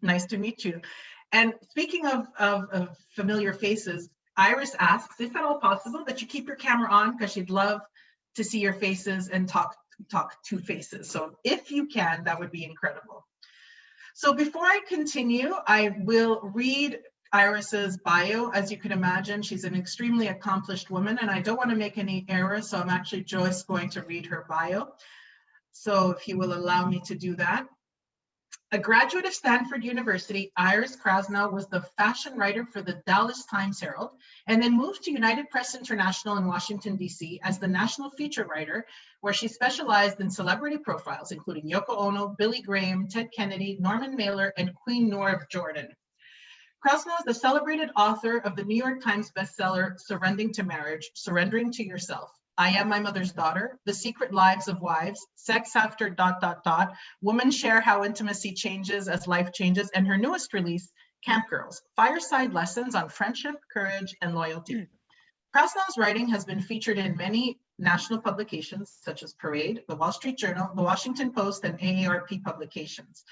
Nice to meet you. And speaking of familiar faces, Iris asks, if at all possible, that you keep your camera on because she'd love to see your faces and talk to faces. So if you can, that would be incredible. So before I continue, I will read Iris's bio. As you can imagine, she's an extremely accomplished woman, and I don't want to make any errors, so I'm actually just going to read her bio. So if you will allow me to do that. A graduate of Stanford University, Iris Krasnow was the fashion writer for the Dallas Times Herald, and then moved to United Press International in Washington, D.C. as the national feature writer, where she specialized in celebrity profiles, including Yoko Ono, Billy Graham, Ted Kennedy, Norman Mailer, and Queen Noor of Jordan. Krasnow is the celebrated author of the New York Times bestseller, Surrendering to Yourself. I Am My Mother's Daughter, The Secret Lives of Wives, Sex After ... Women Share How Intimacy Changes as Life Changes, and her newest release, Camp Girls, Fireside Lessons on Friendship, Courage, and Loyalty. Krasnow's writing has been featured in many national publications, such as Parade, The Wall Street Journal, The Washington Post, and AARP publications.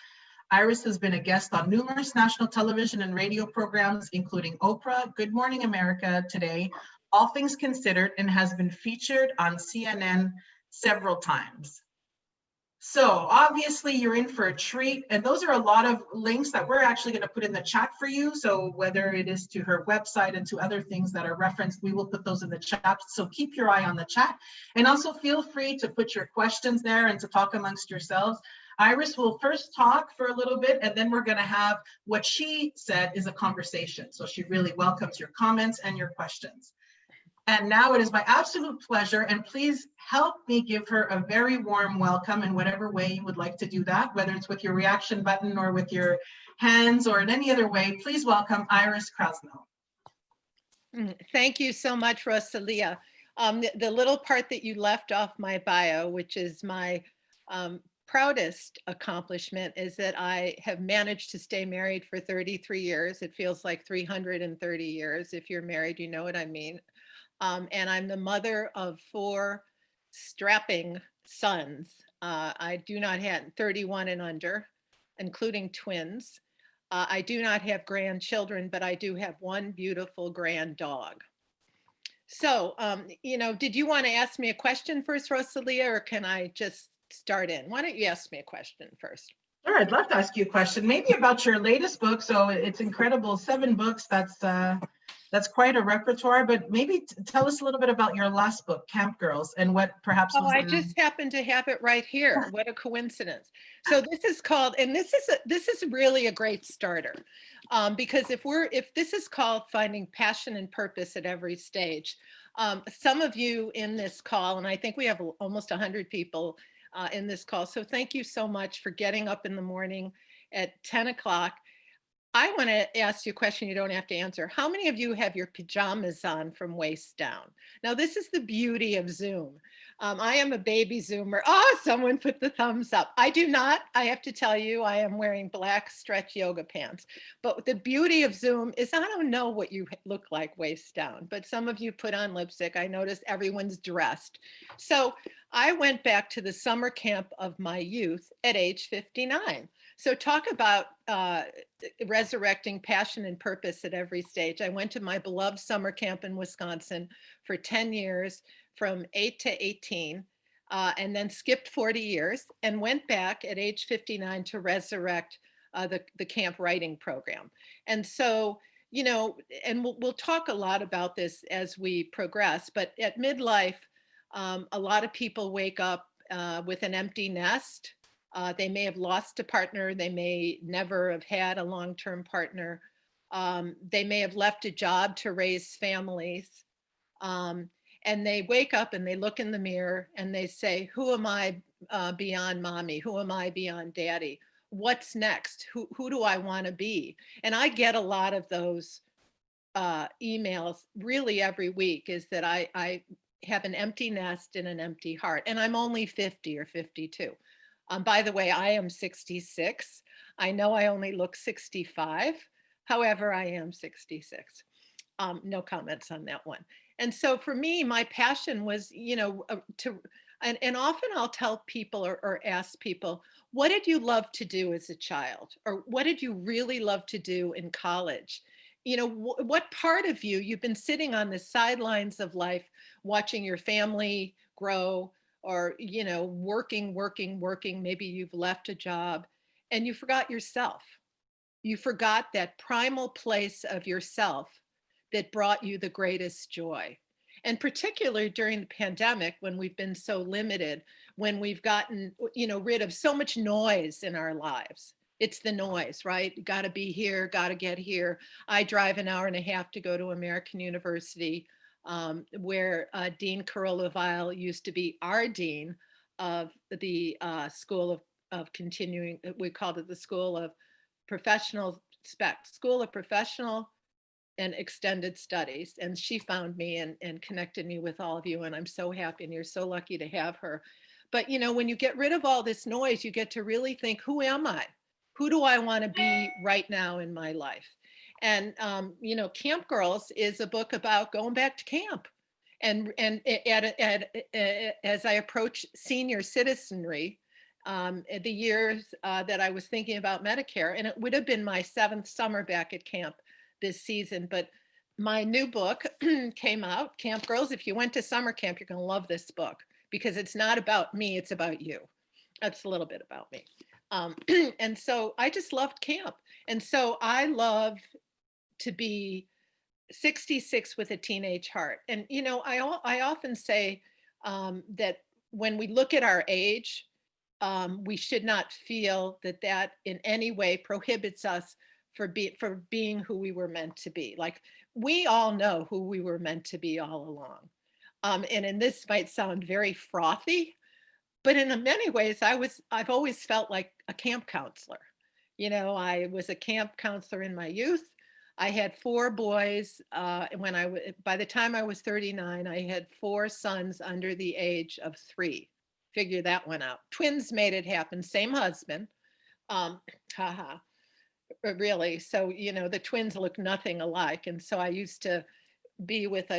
Iris has been a guest on numerous national television and radio programs, including Oprah, Good Morning America, Today, All Things Considered, and has been featured on CNN several times. So obviously you're in for a treat, and those are a lot of links that we're actually going to put in the chat for you. So whether it is to her website and to other things that are referenced, we will put those in the chat. So keep your eye on the chat, and also feel free to put your questions there and to talk amongst yourselves. Iris will first talk for a little bit, and then we're going to have what she said is a conversation. So she really welcomes your comments and your questions. And now it is my absolute pleasure, and please help me give her a very warm welcome in whatever way you would like to do that, whether it's with your reaction button or with your hands or in any other way. Please welcome Iris Krasnow. Thank you so much, Rosalia. The little part that you left off my bio, which is my proudest accomplishment, is that I have managed to stay married for 33 years. It feels like 330 years. If you're married, you know what I mean. And I'm the mother of 4 strapping sons. I do not have 31 and under, including twins. I do not have grandchildren, but I do have one beautiful grand dog. So, did you want to ask me a question first, Rosalia, or can I just start in? Why don't you ask me a question first? Sure, I'd love to ask you a question, maybe about your latest book. So it's incredible, 7 books. That's quite a repertoire, but maybe tell us a little bit about your last book, Camp Girls, and what perhaps was I just happen to have it right here. What a coincidence. So this is called, and this is really a great starter, because if this is called Finding Passion and Purpose at Every Stage, some of you in this call, and I think we have almost 100 people in this call, so thank you so much for getting up in the morning at 10 o'clock. I want to ask you a question you don't have to answer. How many of you have your pajamas on from waist down? Now, this is the beauty of Zoom. I am a baby Zoomer. Oh, someone put the thumbs up. I do not. I have to tell you, I am wearing black stretch yoga pants. But the beauty of Zoom is I don't know what you look like waist down, but some of you put on lipstick. I noticed everyone's dressed. So I went back to the summer camp of my youth at age 59. So talk about resurrecting passion and purpose at every stage. I went to my beloved summer camp in Wisconsin for 10 years, from 8 to 18, and then skipped 40 years and went back at age 59 to resurrect the camp writing program. And so, and we'll talk a lot about this as we progress, but at midlife, a lot of people wake up with an empty nest. They may have lost a partner. They may never have had a long-term partner. They may have left a job to raise families. And they wake up and they look in the mirror and they say, who am I beyond mommy? Who am I beyond daddy? What's next? Who do I want to be? And I get a lot of those emails really every week, is that I have an empty nest and an empty heart. And I'm only 50 or 52. By the way, I am 66. I know I only look 65. However, I am 66. No comments on that one. And so for me, my passion was, And often I'll tell people or ask people, what did you love to do as a child? Or what did you really love to do in college? You know, what part of you, you've been sitting on the sidelines of life, watching your family grow, or, you know, working. Maybe you've left a job and you forgot yourself. You forgot that primal place of yourself that brought you the greatest joy. And particularly during the pandemic, when we've been so limited, when we've gotten, you know, rid of so much noise in our lives. It's the noise, right? Got to be here, got to get here. I drive an hour and a half to go to American University, where Dean Carol used to be our dean of the School of Continuing, we called it the School of Professional and Extended Studies. And she found me and connected me with all of you. And I'm so happy, and you're so lucky to have her. But, you know, when you get rid of all this noise, you get to really think, who am I? Who do I want to be right now in my life? And, you know, Camp Girls is a book about going back to camp. And as I approach senior citizenry, the years that I was thinking about Medicare, and it would have been my 7th summer back at camp this season. But my new book came out, Camp Girls. If you went to summer camp, you're going to love this book, because it's not about me, it's about you. That's a little bit about me. And so I just loved camp. And so I love to be 66 with a teenage heart. And, you know, I often say that when we look at our age, we should not feel that that in any way prohibits us for being who we were meant to be. Like, we all know who we were meant to be all along. And this might sound very frothy, but in many ways, I've always felt like a camp counselor. You know, I was a camp counselor in my youth. I had 4 boys. By the time I was 39, I had 4 sons under the age of 3. Figure that one out. Twins made it happen. Same husband. Haha. Really. So, you know, the twins look nothing alike. And so I used to be with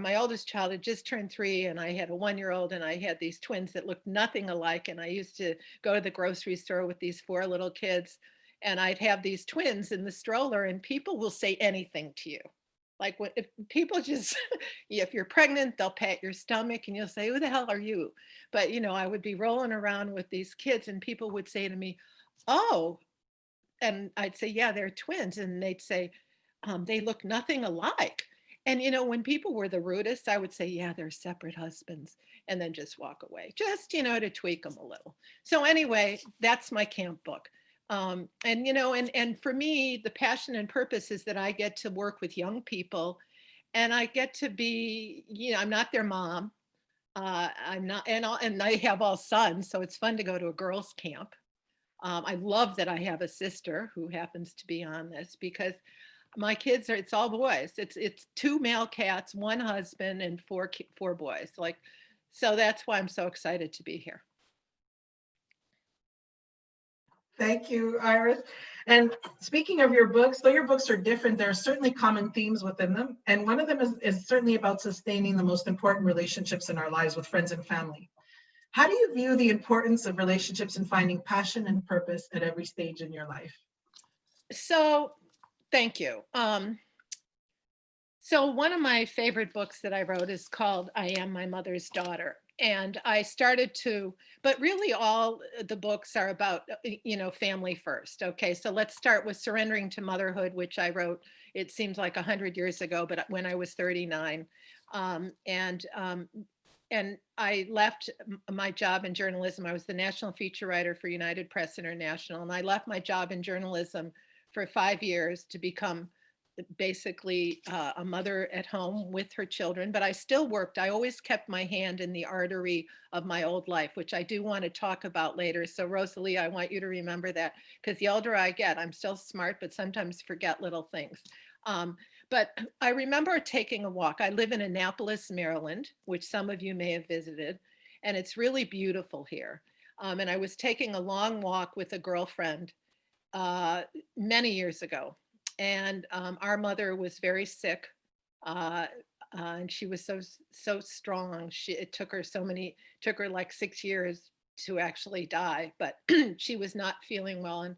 my oldest child had just turned 3, and I had a 1-year-old, and I had these twins that looked nothing alike. And I used to go to the grocery store with these 4 little kids, and I'd have these twins in the stroller, and people will say anything to you. Like, if people just, if you're pregnant, they'll pat your stomach and you'll say, who the hell are you? But, you know, I would be rolling around with these kids, and people would say to me, oh, and I'd say, yeah, they're twins. And they'd say, they look nothing alike. And, you know, when people were the rudest, I would say, yeah, they're separate husbands, and then just walk away, just, you know, to tweak them a little. So anyway, that's my camp book. And, you know, and for me, the passion and purpose is that I get to work with young people, and I get to be, you know, I'm not their mom. I'm not, and I have all sons, so it's fun to go to a girls' camp. I love that I have a sister who happens to be on this, because my kids it's all boys. It's 2 male cats, 1 husband, and 4 boys. Like, so that's why I'm so excited to be here. Thank you, Iris. And speaking of your books, though your books are different, there are certainly common themes within them. And one of them is certainly about sustaining the most important relationships in our lives with friends and family. How do you view the importance of relationships in finding passion and purpose at every stage in your life? So thank you. So one of my favorite books that I wrote is called I Am My Mother's Daughter. And I started to, but really all the books are about, you know, family first. Okay, so let's start with Surrendering to Motherhood, which I wrote, it seems like 100 years ago, but when I was 39. And I left my job in journalism. I was the national feature writer for United Press International. And I left my job in journalism for 5 years to become basically a mother at home with her children, but I still worked. I always kept my hand in the artery of my old life, which I do want to talk about later. So Rosalie, I want you to remember that, because the older I get, I'm still smart, but sometimes forget little things. But I remember taking a walk. I live in Annapolis, Maryland, which some of you may have visited, and it's really beautiful here. And I was taking a long walk with a girlfriend many years ago. And our mother was very sick. and she was so strong. It took her like 6 years to actually die, but she was not feeling well. And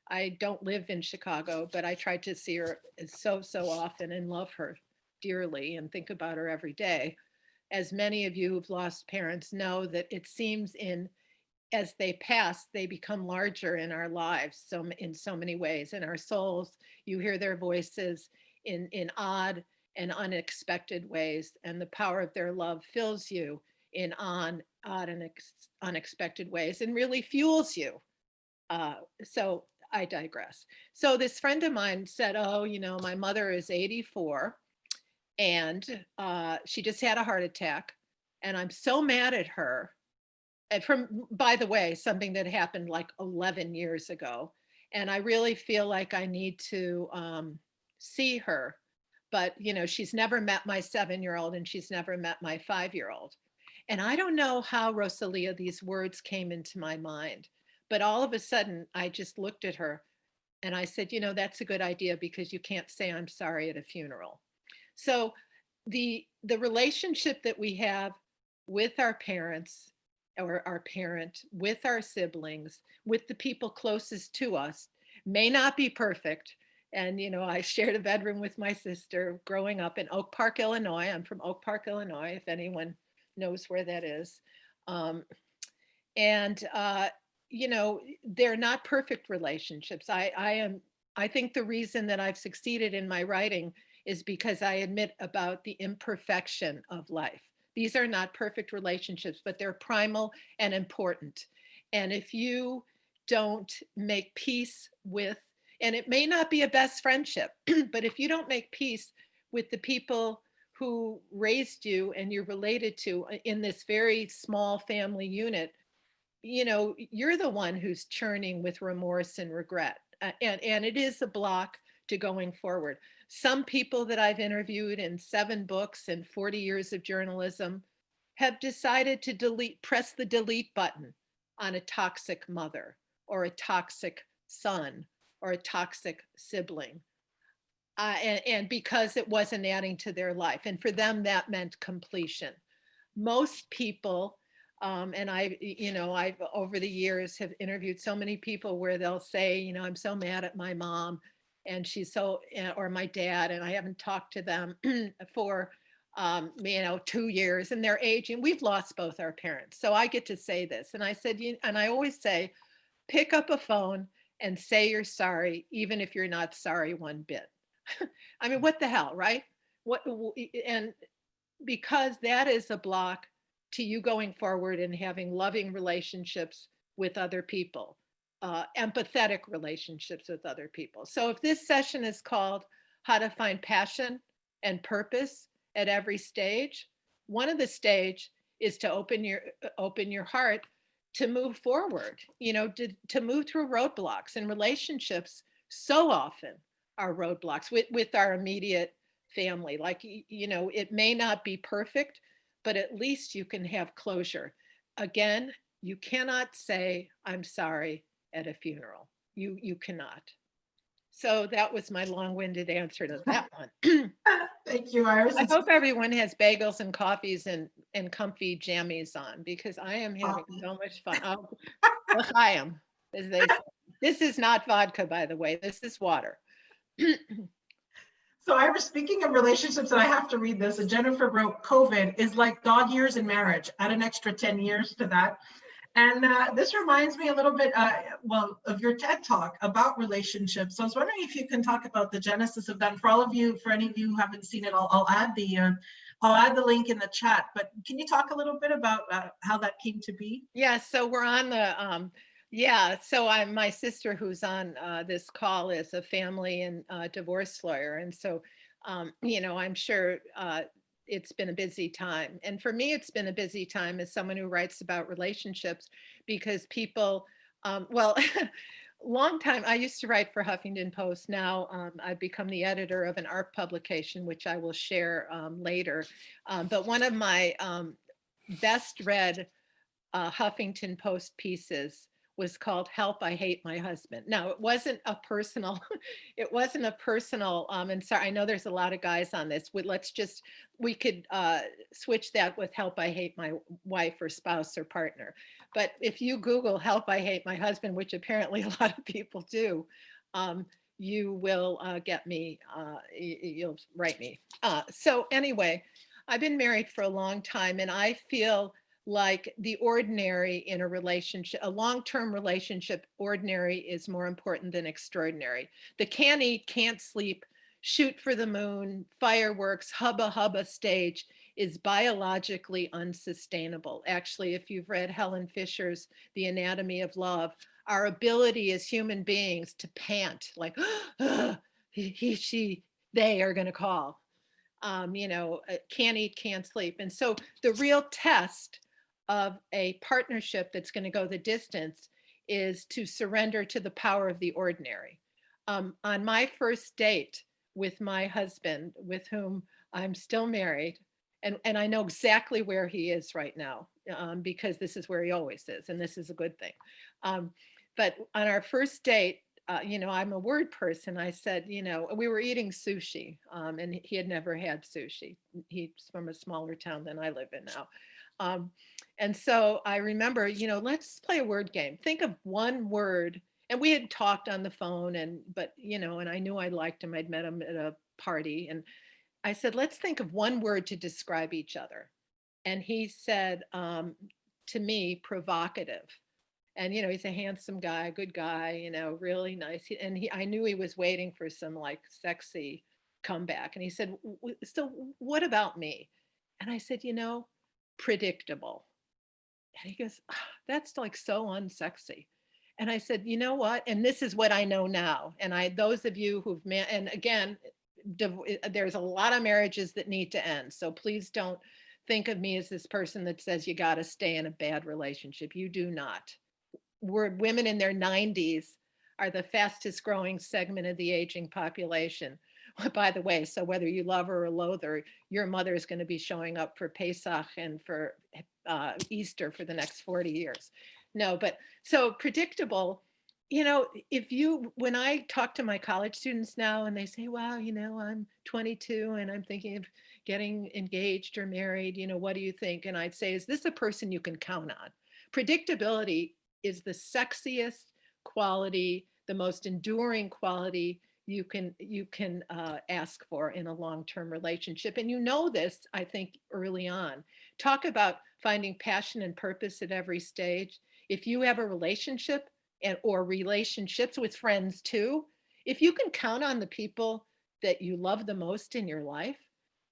I don't live in Chicago, but I tried to see her so often and love her dearly and think about her every day. As many of you who've lost parents know, that it seems as they pass, they become larger in our lives, so in so many ways. In our souls, you hear their voices in odd and unexpected ways, and the power of their love fills you in odd and unexpected ways, and really fuels you. So I digress. So this friend of mine said, "Oh, my mother is 84, and she just had a heart attack, and I'm so mad at her." And by the way, something that happened like 11 years ago. And I really feel like I need to see her. But, she's never met my 7-year-old, and she's never met my 5-year-old. And I don't know how, Rosalia, these words came into my mind. But all of a sudden, I just looked at her and I said, that's a good idea, because you can't say I'm sorry at a funeral. So the relationship that we have with our parents, or our parent, with our siblings, with the people closest to us, may not be perfect. And, I shared a bedroom with my sister growing up in Oak Park, Illinois. I'm from Oak Park, Illinois, if anyone knows where that is. And they're not perfect relationships. I think the reason that I've succeeded in my writing is because I admit about the imperfection of life. These are not perfect relationships, but they're primal and important. And if you don't make peace with, and it may not be a best friendship, but if you don't make peace with the people who raised you and you're related to in this very small family unit, you're the one who's churning with remorse and regret. And it is a block to going forward. Some people that I've interviewed in 7 books and 40 years of journalism have decided to press the delete button on a toxic mother, or a toxic son, or a toxic sibling. And because it wasn't adding to their life. And for them, that meant completion. Most people, and I've over the years have interviewed so many people where they'll say, I'm so mad at my mom, and or my dad, and I haven't talked to them for 2 years, and they're aging. We've lost both our parents, so I get to say this. And I said, and I always say, pick up a phone and say you're sorry, even if you're not sorry one bit. I mean, what the hell, right? And because that is a block to you going forward and having loving relationships with other people, empathetic relationships with other people. So if this session is called How to Find Passion and Purpose at Every Stage, one of the stage is to open your heart to move forward, to move through roadblocks. And relationships so often are roadblocks with our immediate family. Like, it may not be perfect, but at least you can have closure. Again, you cannot say I'm sorry at a funeral. You cannot. So that was my long-winded answer to that one. Thank you, Iris. I hope everyone has bagels and coffees and comfy jammies on, because I am having so much fun. Oh, l'chaim, as they say. This is not vodka, by the way. This is water. So Iris, speaking of relationships, and I have to read this, and Jennifer wrote, COVID is like dog years in marriage. Add an extra 10 years to that. And this reminds me a little bit, of your TED Talk about relationships. So I was wondering if you can talk about the genesis of that. And for all of you, for any of you who haven't seen it, I'll add the link in the chat. But can you talk a little bit about how that came to be? Yeah, so we're on the so my sister who's on this call is a family and divorce lawyer, and so I'm sure it's been a busy time. And for me, it's been a busy time as someone who writes about relationships, because people, long time, I used to write for Huffington Post. Now I've become the editor of an art publication, which I will share later. But one of my best read Huffington Post pieces was called Help, I Hate My Husband. Now, it wasn't a personal, it wasn't a personal, and sorry, I know there's a lot of guys on this. Let's just, we could switch that with Help, I Hate My Wife or spouse or partner. But if you Google Help, I Hate My Husband, which apparently a lot of people do, you will get me, you'll write me. So anyway, I've been married for a long time, and I feel like the ordinary in a relationship, a long-term relationship, ordinary is more important than extraordinary. The can't eat, can't sleep, shoot for the moon, fireworks, hubba hubba stage is biologically unsustainable. Actually, if you've read Helen Fisher's The Anatomy of Love, our ability as human beings to pant like, he, she, they are going to call, can't eat, can't sleep. And so the real test of a partnership that's going to go the distance is to surrender to the power of the ordinary. On my first date with my husband, with whom I'm still married, and I know exactly where he is right now, because this is where he always is, and this is a good thing. But on our first date, I'm a word person. I said, we were eating sushi, and he had never had sushi. He's from a smaller town than I live in now. And so I remember, let's play a word game. Think of one word. And we had talked on the phone, and I knew I liked him. I'd met him at a party. And I said, let's think of one word to describe each other. And he said to me, provocative. And, he's a handsome guy, good guy, really nice. I knew he was waiting for some like sexy comeback. And he said, so what about me? And I said, predictable. And he goes, "Ah, that's like so unsexy." And I said, you know what? And this is what I know now. And those of you who've met, and again, there's a lot of marriages that need to end. So please don't think of me as this person that says you got to stay in a bad relationship. You do not. Women in their 90s are the fastest growing segment of the aging population. By the way, so whether you love her or loathe her, your mother is going to be showing up for Pesach and for Easter for the next 40 years. No, but so predictable. When I talk to my college students now and they say, wow, I'm 22 and I'm thinking of getting engaged or married, what do you think? And I'd say, is this a person you can count on? Predictability is the sexiest quality, the most enduring quality you can ask for in a long-term relationship. And this, I think, early on. Talk about finding passion and purpose at every stage. If you have a relationship or relationships with friends too, if you can count on the people that you love the most in your life,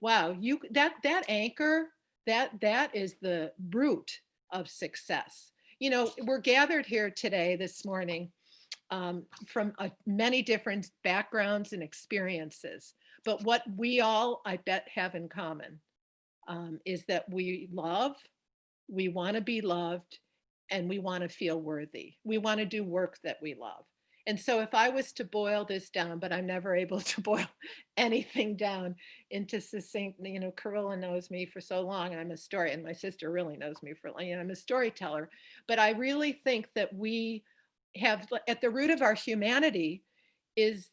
wow, that anchor, that is the root of success. We're gathered here today, this morning, from many different backgrounds and experiences. But what we all, I bet, have in common is that we love, we want to be loved, and we want to feel worthy. We want to do work that we love. And so if I was to boil this down, but I'm never able to boil anything down into succinct, Carilla knows me for so long. I'm a story, and my sister really knows me for, I'm a storyteller. But I really think that we have, at the root of our humanity, is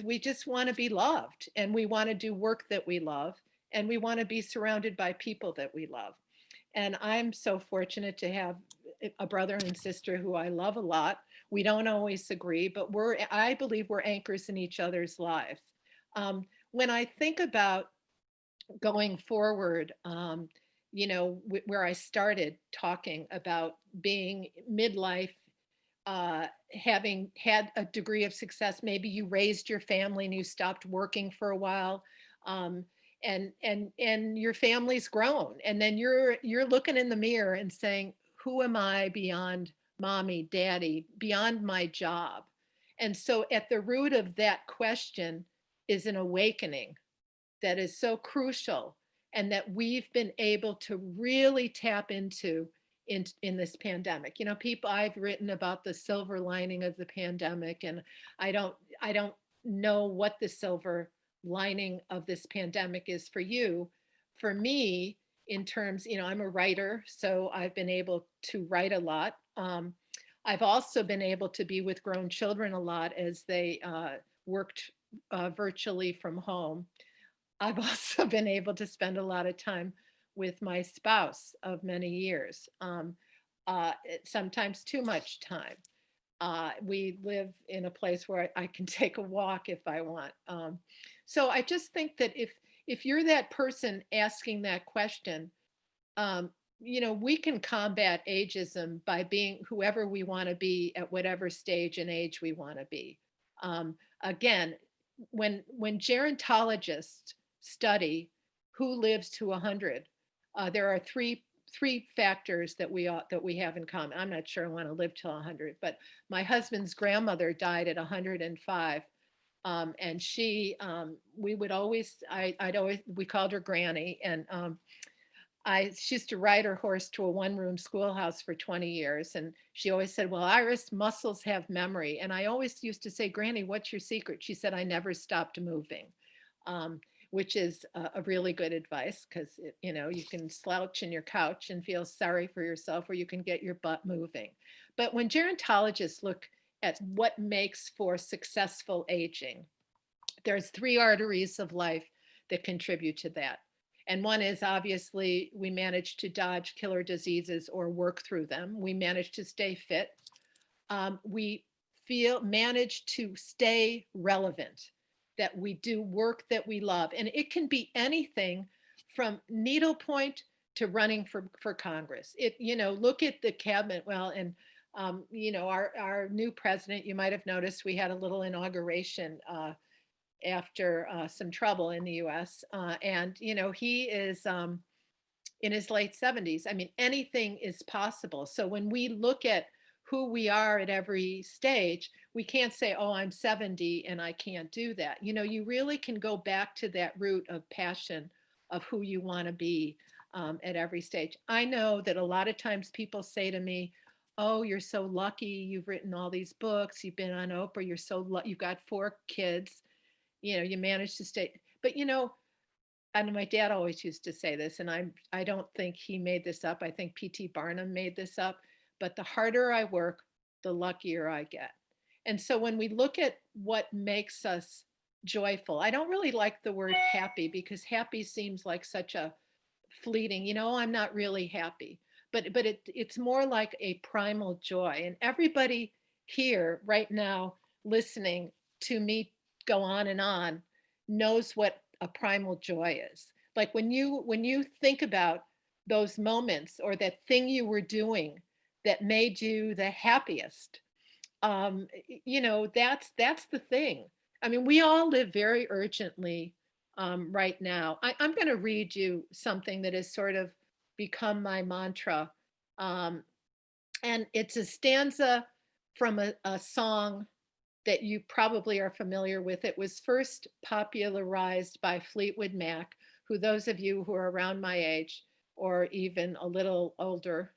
we just want to be loved, and we want to do work that we love, and we want to be surrounded by people that we love. And I'm so fortunate to have a brother and sister who I love a lot. We don't always agree, but I believe we're anchors in each other's lives. When I think about going forward, where I started talking about being midlife, having had a degree of success, maybe you raised your family and you stopped working for a while. And your family's grown, and then you're looking in the mirror and saying, who am I beyond mommy, daddy, beyond my job? And so at the root of that question is an awakening that is so crucial, and that we've been able to really tap into in this pandemic. People, I've written about the silver lining of the pandemic, and I don't know what the silver lining of this pandemic is for you. For me, in terms, I'm a writer, so I've been able to write a lot. I've also been able to be with grown children a lot as they worked virtually from home. I've also been able to spend a lot of time with my spouse of many years, sometimes too much time. We live in a place where I can take a walk if I want. So I just think that if you're that person asking that question, um, we can combat ageism by being whoever we want to be at whatever stage and age we want to be. Again, when gerontologists study who lives to 100, there are three factors that we have in common. I'm not sure I want to live till 100, but my husband's grandmother died at 105. And we would always, I'd always, we called her Granny, and she used to ride her horse to a one-room schoolhouse for 20 years. And she always said, well, Iris, muscles have memory. And I always used to say, Granny, what's your secret? She said, I never stopped moving, which is a really good advice, because, you can slouch in your couch and feel sorry for yourself, or you can get your butt moving. But when gerontologists look at what makes for successful aging, there's three arteries of life that contribute to that. And one is, obviously, we manage to dodge killer diseases or work through them. We manage to stay fit. We manage to stay relevant, that we do work that we love. And it can be anything from needlepoint to running for Congress. Look at the cabinet. Well, and our new president, you might have noticed we had a little inauguration after some trouble in the US. And, he is in his late 70s. I mean, anything is possible. So when we look at who we are at every stage, we can't say, oh, I'm 70 and I can't do that. You really can go back to that root of passion of who you want to be at every stage. I know that a lot of times people say to me, oh, you're so lucky. You've written all these books. You've been on Oprah. You've got 4 kids. You managed to stay. But, and my dad always used to say this, and I don't think he made this up. I think P.T. Barnum made this up. But the harder I work, the luckier I get. And so when we look at what makes us joyful, I don't really like the word happy, because happy seems like such a fleeting, I'm not really happy. But it's more like a primal joy. And everybody here right now listening to me go on and on knows what a primal joy is. Like when you think about those moments or that thing you were doing that made you the happiest, that's the thing. I mean, we all live very urgently right now. I'm going to read you something that has sort of become my mantra. Um, and it's a stanza from a song that you probably are familiar with. It was first popularized by Fleetwood Mac, who, those of you who are around my age or even a little older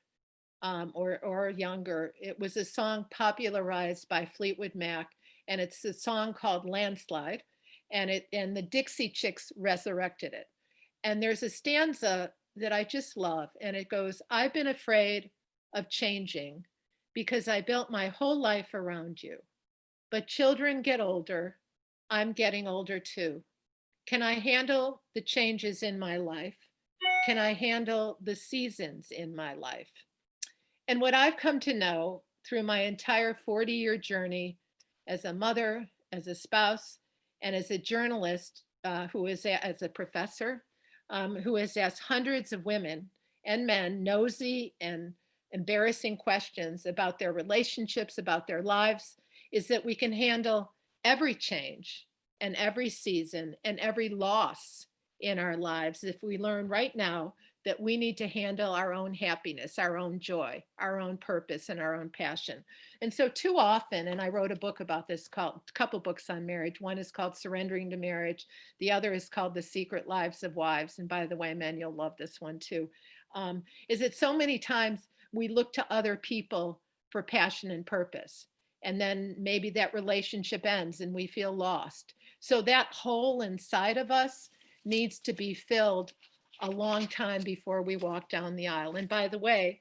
or younger, it was a song popularized by Fleetwood Mac, and it's a song called Landslide, and the Dixie Chicks resurrected it. And there's a stanza that I just love, and it goes, I've been afraid of changing because I built my whole life around you. But children get older. I'm getting older too. Can I handle the changes in my life? Can I handle the seasons in my life? And what I've come to know through my entire 40-year journey as a mother, as a spouse, and as a journalist as a professor, who has asked hundreds of women and men nosy and embarrassing questions about their relationships, about their lives, is that we can handle every change and every season and every loss in our lives if we learn right now that we need to handle our own happiness, our own joy, our own purpose, and our own passion. And so too often, and I wrote a book about this, a couple books on marriage. One is called Surrendering to Marriage. The other is called The Secret Lives of Wives. And by the way, men, you'll love this one too. Is that so many times we look to other people for passion and purpose. And then maybe that relationship ends and we feel lost. So that hole inside of us needs to be filled a long time before we walk down the aisle. And by the way,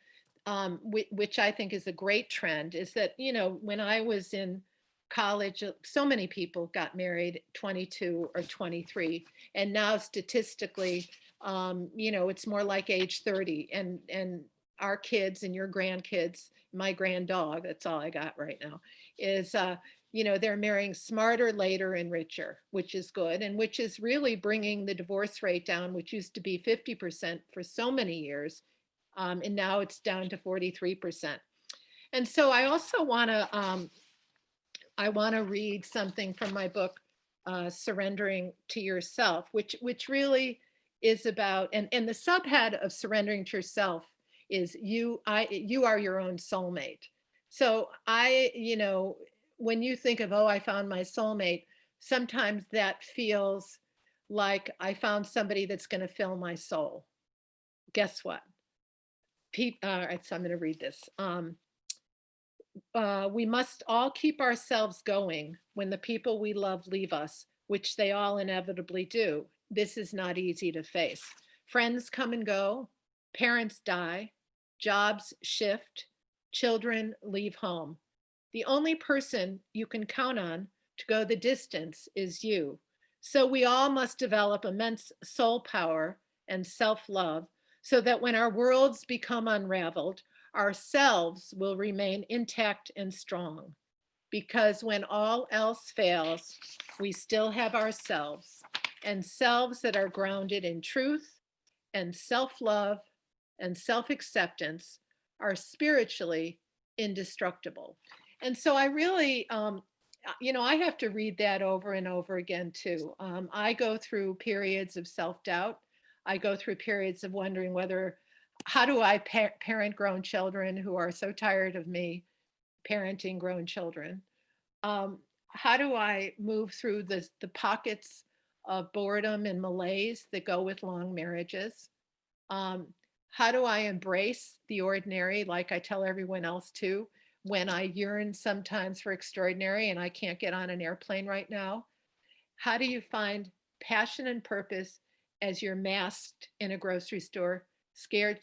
which I think is a great trend, is that, when I was in college, so many people got married 22 or 23. And now statistically, it's more like age 30. And our kids and your grandkids, my grand dog, that's all I got right now, is, they're marrying smarter, later, and richer, which is good. And which is really bringing the divorce rate down, which used to be 50% for so many years, and now it's down to 43%. And so I want to read something from my book, Surrendering to Yourself, which really is about, and the subhead of Surrendering to Yourself is you are your own soulmate. So when you think of, oh, I found my soulmate, sometimes that feels like I found somebody that's going to fill my soul. Guess what? All right, so I'm going to read this. We must all keep ourselves going when the people we love leave us, which they all inevitably do. This is not easy to face. Friends come and go, parents die, jobs shift, children leave home. The only person you can count on to go the distance is you. So we all must develop immense soul power and self love so that when our worlds become unraveled, ourselves will remain intact and strong. Because when all else fails, we still have ourselves, and selves that are grounded in truth and self love and self acceptance are spiritually indestructible. And so I really, I have to read that over and over again too. I go through periods of self doubt. I go through periods of wondering how do I parent grown children who are so tired of me parenting grown children? How do I move through the pockets of boredom and malaise that go with long marriages? Um, how do I embrace the ordinary, like I tell everyone else to, when I yearn sometimes for extraordinary and I can't get on an airplane right now? How do you find passion and purpose as you're masked in a grocery store, scared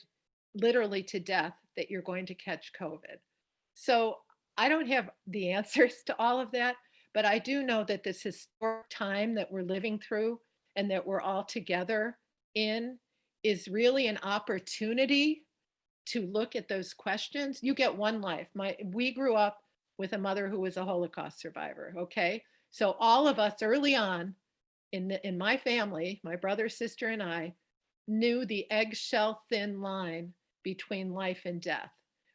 literally to death that you're going to catch COVID? So I don't have the answers to all of that, but I do know that this historic time that we're living through and that we're all together in is really an opportunity to look at those questions. You get one life. We grew up with a mother who was a Holocaust survivor. Okay, so all of us early on in my family, my brother, sister, and I knew the eggshell thin line between life and death.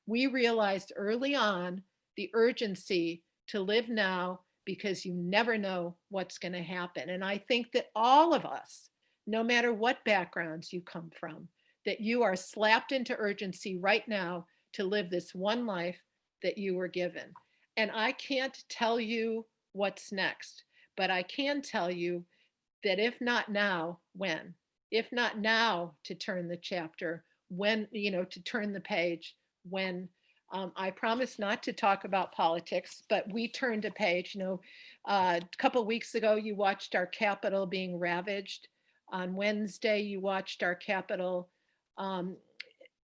We realized early on the urgency to live now because you never know what's going to happen. And I think that all of us, no matter what backgrounds you come from, that you are slapped into urgency right now to live this one life that you were given. And I can't tell you what's next, but I can tell you that if not now, when? If not now to turn the chapter, when, to turn the page, when? I promise not to talk about politics, but we turned a page. A couple of weeks ago, you watched our Capitol being ravaged. On Wednesday, you watched our Capitol um,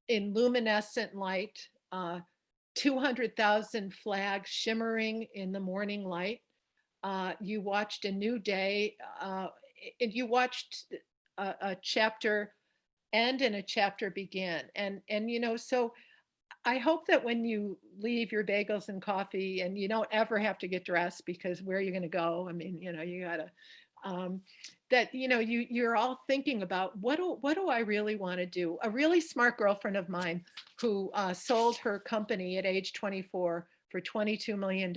in luminescent light, 200,000 flags shimmering in the morning light. You watched a new day, and you watched a chapter end and a chapter begin. And so I hope that when you leave your bagels and coffee and you don't ever have to get dressed, because where are you going to go? I mean, you gotta, that, you're all thinking about what do I really want to do? A really smart girlfriend of mine who sold her company at age 24 for $22 million.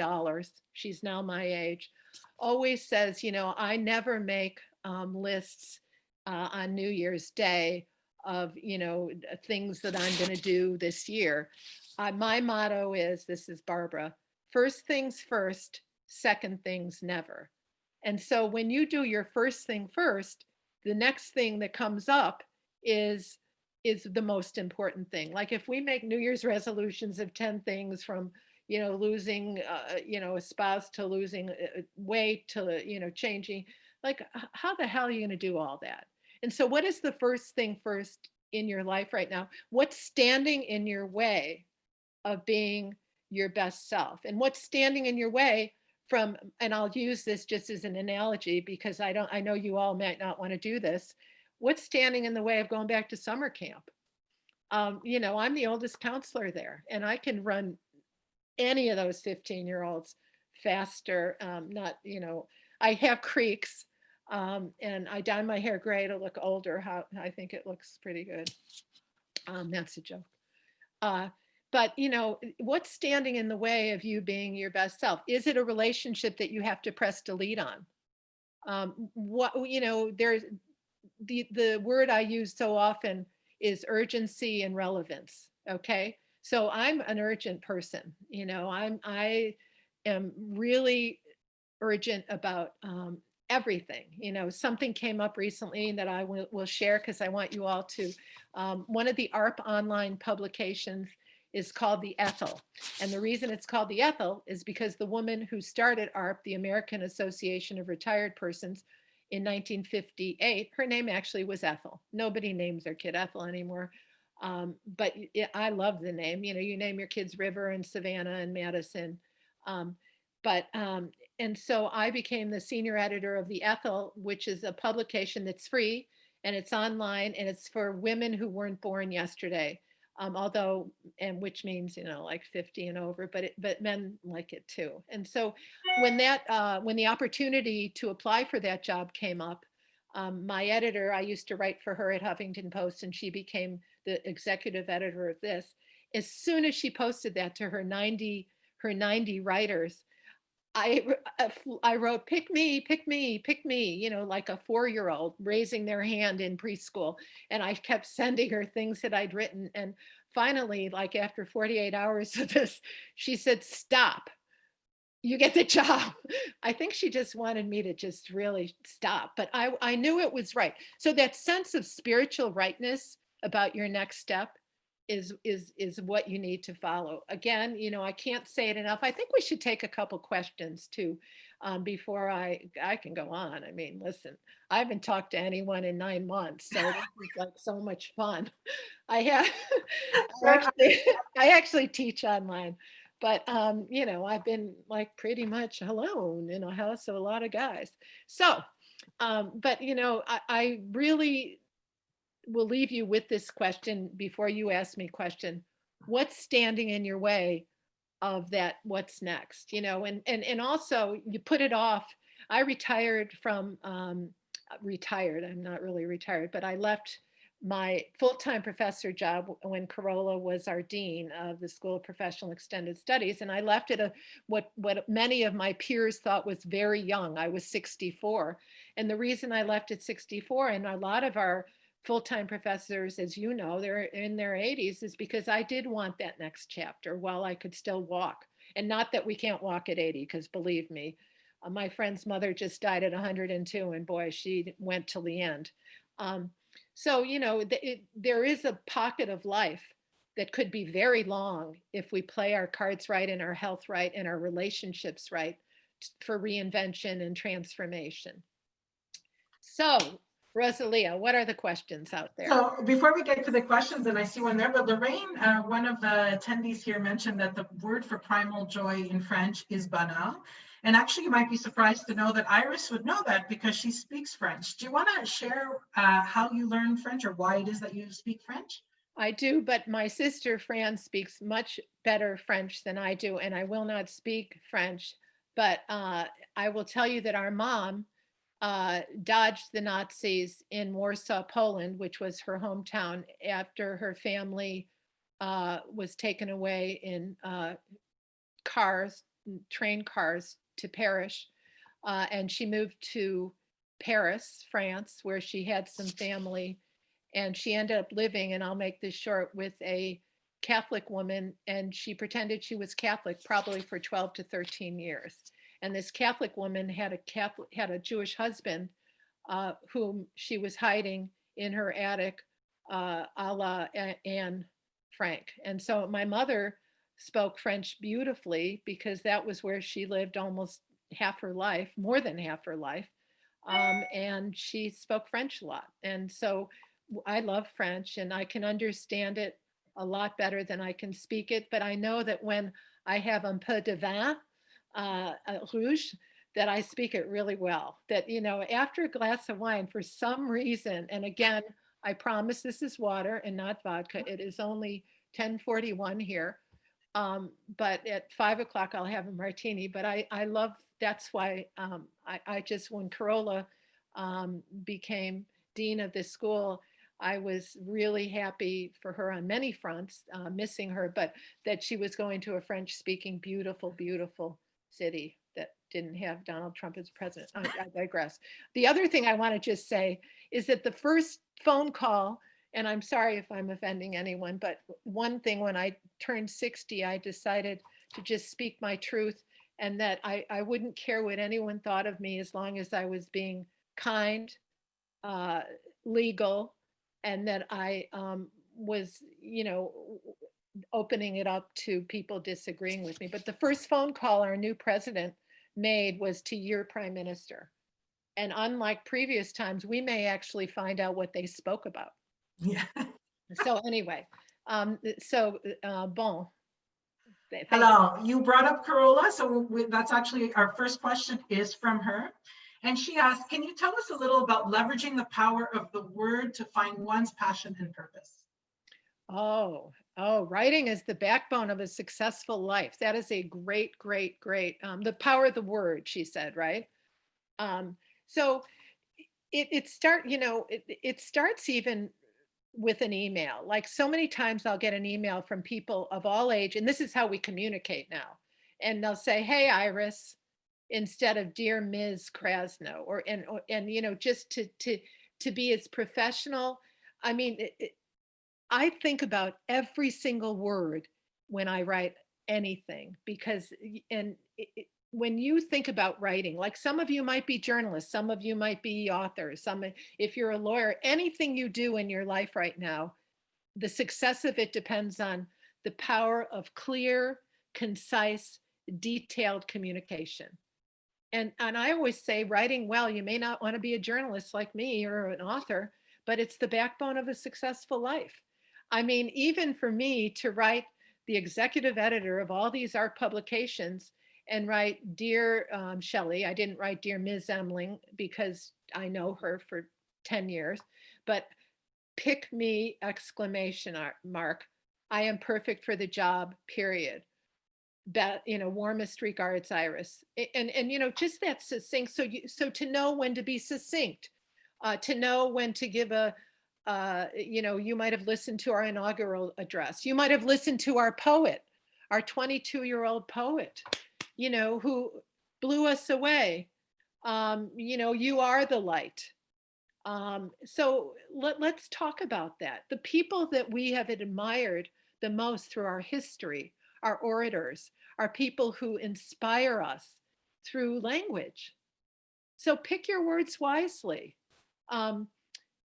She's now my age. Always says, I never make lists on New Year's Day of things that I'm going to do this year. My motto is, this is Barbara, first things first, second things never. And so when you do your first thing first, the next thing that comes up is the most important thing. Like if we make New Year's resolutions of 10 things, from losing a spouse, to losing weight, to changing, like how the hell are you going to do all that? And so what is the first thing first in your life right now? What's standing in your way of being your best self? And what's standing in your way from, and I'll use this just as an analogy because I know you all might not want to do this. What's standing in the way of going back to summer camp? I'm the oldest counselor there, and I can run any of those 15-year-olds faster. Not, I have creaks, and I dye my hair gray to look older. How I think it looks pretty good. That's a joke. Uh, but what's standing in the way of you being your best self? Is it a relationship that you have to press delete on? There's the word I use so often is urgency and relevance. Okay. So I'm an urgent person. I am really urgent about everything. Something came up recently that I will share because I want you all to. One of the ARP online publications is called the Ethel. And the reason it's called the Ethel is because the woman who started ARP, the American Association of Retired Persons, in 1958, her name actually was Ethel. Nobody names their kid Ethel anymore. But I love the name. You name your kids River and Savannah and Madison. And so I became the senior editor of the Ethel, which is a publication that's free and it's online and it's for women who weren't born yesterday. Which means, like 50 and over, but men like it too. And so when the opportunity to apply for that job came up, my editor, I used to write for her at Huffington Post, and she became the executive editor of this. As soon as she posted that to her 90 writers, I wrote, pick me, pick me, pick me, like a 4-year-old raising their hand in preschool. And I kept sending her things that I'd written. And finally, like after 48 hours of this, she said, stop, you get the job. I think she just wanted me to just really stop, but I knew it was right. So that sense of spiritual rightness about your next step is what you need to follow. Again, I can't say it enough. I think we should take a couple questions too, before I can go on. I mean, listen, I haven't talked to anyone in 9 months, so this is like so much fun. I have I actually teach online, but I've been like pretty much alone in a house of a lot of guys. So, but I really will leave you with this question before you ask me question. What's standing in your way of that? What's next? And also you put it off. I retired from retired. I'm not really retired, but I left my full-time professor job when Corolla was our dean of the School of Professional Extended Studies, and I left at what many of my peers thought was very young. I was 64, and the reason I left at 64, and a lot of our full-time professors, as you know, they're in their 80s, is because I did want that next chapter while I could still walk. And not that we can't walk at 80, because believe me, my friend's mother just died at 102, and boy, she went till the end. So, there is a pocket of life that could be very long if we play our cards right and our health right and our relationships right for reinvention and transformation. So, Rosalia, what are the questions out there? So before we get to the questions, and I see one there, but Lorraine, one of the attendees here, mentioned that the word for primal joy in French is bonheur. And actually, you might be surprised to know that Iris would know that because she speaks French. Do you want to share how you learned French or why it is that you speak French? I do, but my sister Fran speaks much better French than I do, and I will not speak French. But I will tell you that our mom dodged the Nazis in Warsaw, Poland, which was her hometown, after her family was taken away in train cars to perish. And she moved to Paris, France, where she had some family. And she ended up living, and I'll make this short, with a Catholic woman. And she pretended she was Catholic probably for 12 to 13 years. And this Catholic woman had a Jewish husband whom she was hiding in her attic, a la Anne Frank. And so my mother spoke French beautifully because that was where she lived almost half her life, more than half her life. And she spoke French a lot. And so I love French and I can understand it a lot better than I can speak it. But I know that when I have un peu de vin rouge, that I speak it really well. That, after a glass of wine, for some reason, and again, I promise this is water and not vodka. It is only 10:41 here. But at 5 o'clock, I'll have a martini. But I love, that's why I just, when Carola became dean of this school, I was really happy for her on many fronts, missing her, but that she was going to a French speaking, beautiful, beautiful city that didn't have Donald Trump as president. I digress. The other thing I want to just say is that the first phone call, and I'm sorry if I'm offending anyone, but one thing, when I turned 60, I decided to just speak my truth, and that I wouldn't care what anyone thought of me as long as I was being kind, uh, legal, and that I was, opening it up to people disagreeing with me. But the first phone call our new president made was to your prime minister. And unlike previous times, we may actually find out what they spoke about. Yeah. So anyway, bon. Thank you. Hello, you brought up Corolla, so that's actually our first question is from her. And she asked, can you tell us a little about leveraging the power of the word to find one's passion and purpose? Writing is the backbone of a successful life. That is a great, great, great, the power of the word, she said, right? So it starts even with an email. Like, so many times I'll get an email from people of all age, and this is how we communicate now. And they'll say, "Hey, Iris," instead of "Dear Ms. Krasnow," and just to be as professional. I mean, I think about every single word when I write anything, because when you think about writing, like, some of you might be journalists, some of you might be authors, if you're a lawyer, anything you do in your life right now, the success of it depends on the power of clear, concise, detailed communication. And I always say, writing well, you may not want to be a journalist like me or an author, but it's the backbone of a successful life. I mean, even for me to write the executive editor of all these art publications and write "Dear Shelley," I didn't write "Dear Ms. Emling" because I know her for 10 years, but "Pick me!" exclamation mark. I am perfect for the job, period. Warmest regards, Iris. And just that succinct. So to know when to be succinct, to know when to give you might have listened to our inaugural address. You might have listened to our poet, our 22-year-old poet, who blew us away. You are the light. So let's talk about that. The people that we have admired the most through our history, our orators, are people who inspire us through language. So pick your words wisely.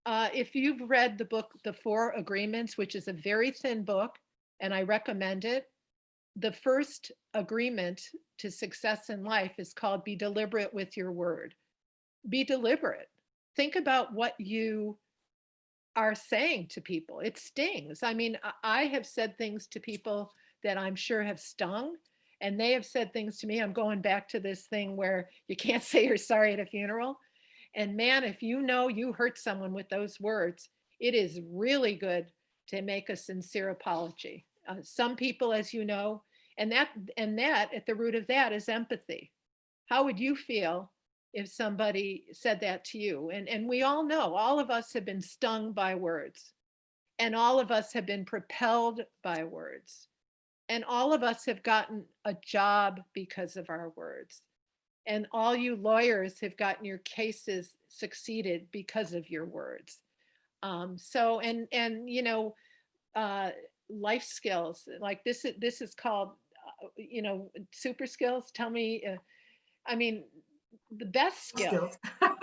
If you've read the book, The Four Agreements, which is a very thin book, and I recommend it, the first agreement to success in life is called "Be deliberate with your word." Be deliberate. Think about what you are saying to people. It stings. I mean, I have said things to people that I'm sure have stung, and they have said things to me. I'm going back to this thing where you can't say you're sorry at a funeral. And man, if you know you hurt someone with those words, it is really good to make a sincere apology. Some people, as you know, and that at the root of that is empathy. How would you feel if somebody said that to you? And we all know, all of us have been stung by words, and all of us have been propelled by words, and all of us have gotten a job because of our words. And all you lawyers have gotten your cases succeeded because of your words. Life skills, like this is called, super skills. Tell me, I mean, the best skill. Skills.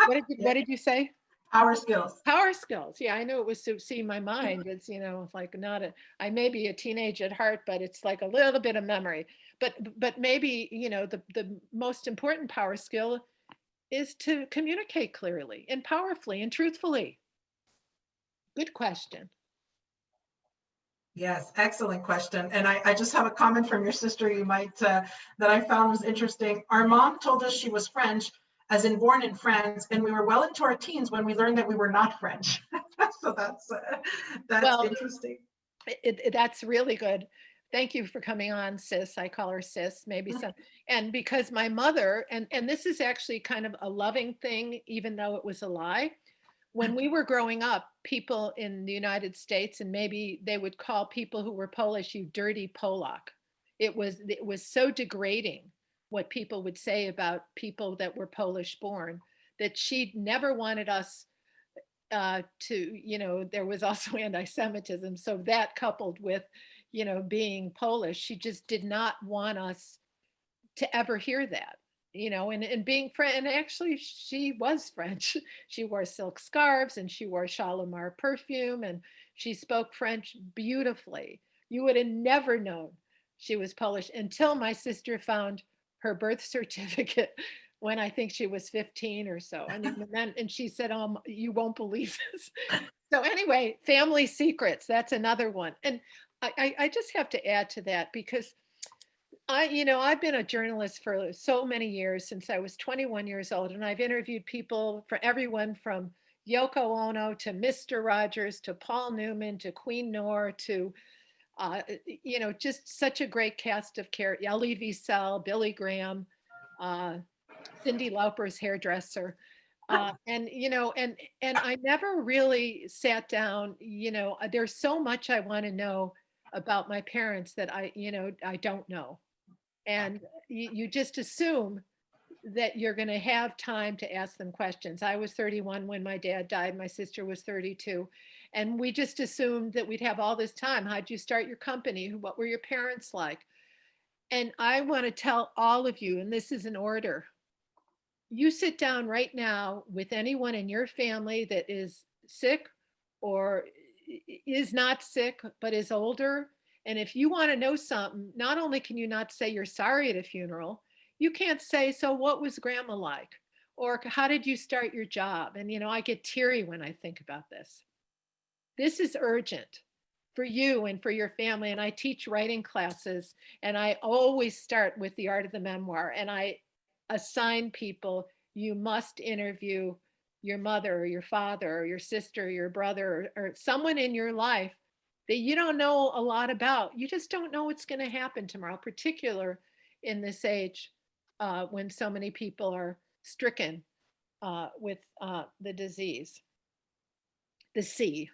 What did you say? PowerSkills. PowerSkills. Yeah, I knew it was to see my mind. It's, like not I may be a teenage at heart, but it's like a little bit of memory. But maybe, the most important power skill is to communicate clearly and powerfully and truthfully. Good question. Yes, excellent question. And I just have a comment from your sister you might that I found was interesting. Our mom told us she was French, as in born in France, and we were well into our teens when we learned that we were not French. So that's Well, interesting. that's really good. Thank you for coming on, sis. I call her sis, maybe some. And because my mother, and this is actually kind of a loving thing, even though it was a lie. When we were growing up, people in the United States, and maybe they would call people who were Polish, you dirty Polak. It was so degrading what people would say about people that were Polish born, that she never wanted us to, there was also anti-Semitism. So that coupled with, being Polish, she just did not want us to ever hear that, and being French. And actually, she was French. She wore silk scarves and she wore Shalimar perfume and she spoke French beautifully. You would have never known she was Polish until my sister found her birth certificate when I think she was 15 or so. And even then, and she said, you won't believe this. So anyway, family secrets, that's another one. And I just have to add to that because I've been a journalist for so many years, since I was 21 years old, and I've interviewed people, for everyone from Yoko Ono to Mr. Rogers to Paul Newman to Queen Noor to, just such a great cast of characters. Elie Wiesel, Billy Graham, uh, Cyndi Lauper's hairdresser. And I never really sat down, there's so much I want to know about my parents that I don't know. And you just assume that you're going to have time to ask them questions. I was 31 when my dad died. My sister was 32. And we just assumed that we'd have all this time. How'd you start your company? What were your parents like? And I want to tell all of you, and this is an order, you sit down right now with anyone in your family that is sick or is not sick but is older. And if you want to know something, not only can you not say you're sorry at a funeral, you can't say, so what was grandma like, or how did you start your job? And I get teary when I think about this. This is urgent for you and for your family. And I teach writing classes, and I always start with the art of the memoir. And I assign people, you must interview your mother or your father or your sister or your brother, or someone in your life that you don't know a lot about. You just don't know what's going to happen tomorrow, particular in this age, when so many people are stricken with the disease, the C.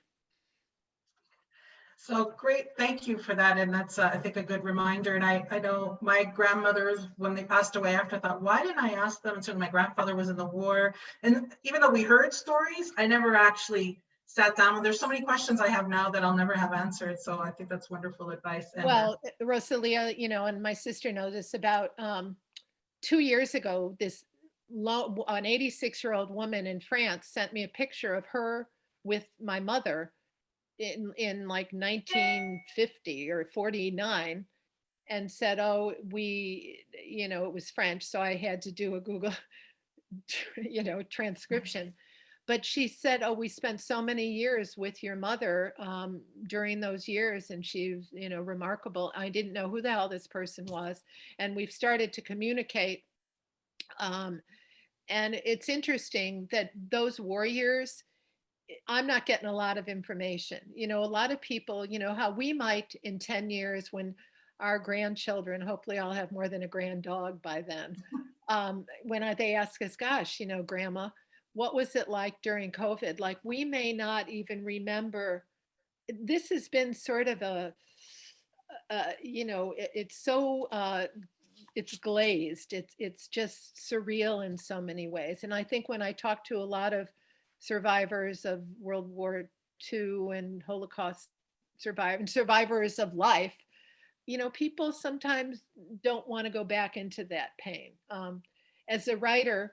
So great, thank you for that. And that's, I think, a good reminder. And I know my grandmothers, when they passed away after, thought, why didn't I ask them? So my grandfather was in the war. And even though we heard stories, I never actually sat down. There's so many questions I have now that I'll never have answered. So I think that's wonderful advice. And Well, Rosalia, and my sister knows this, about 2 years ago, an 86-year-old woman in France sent me a picture of her with my mother in like 1950 or 49, and said, oh, it was French, so I had to do a Google transcription. But she said, oh, we spent so many years with your mother during those years, and she's remarkable. I didn't know who the hell this person was, and we've started to communicate. And it's interesting that those war years, I'm not getting a lot of information. A lot of people, how we might in 10 years, when our grandchildren, hopefully I'll have more than a grand dog by then, when they ask us, gosh, grandma, what was it like during COVID? Like, we may not even remember. This has been sort of it's so, it's glazed. It's just surreal in so many ways. And I think when I talk to a lot of survivors of World War II and Holocaust survivors of life, people sometimes don't want to go back into that pain. As a writer,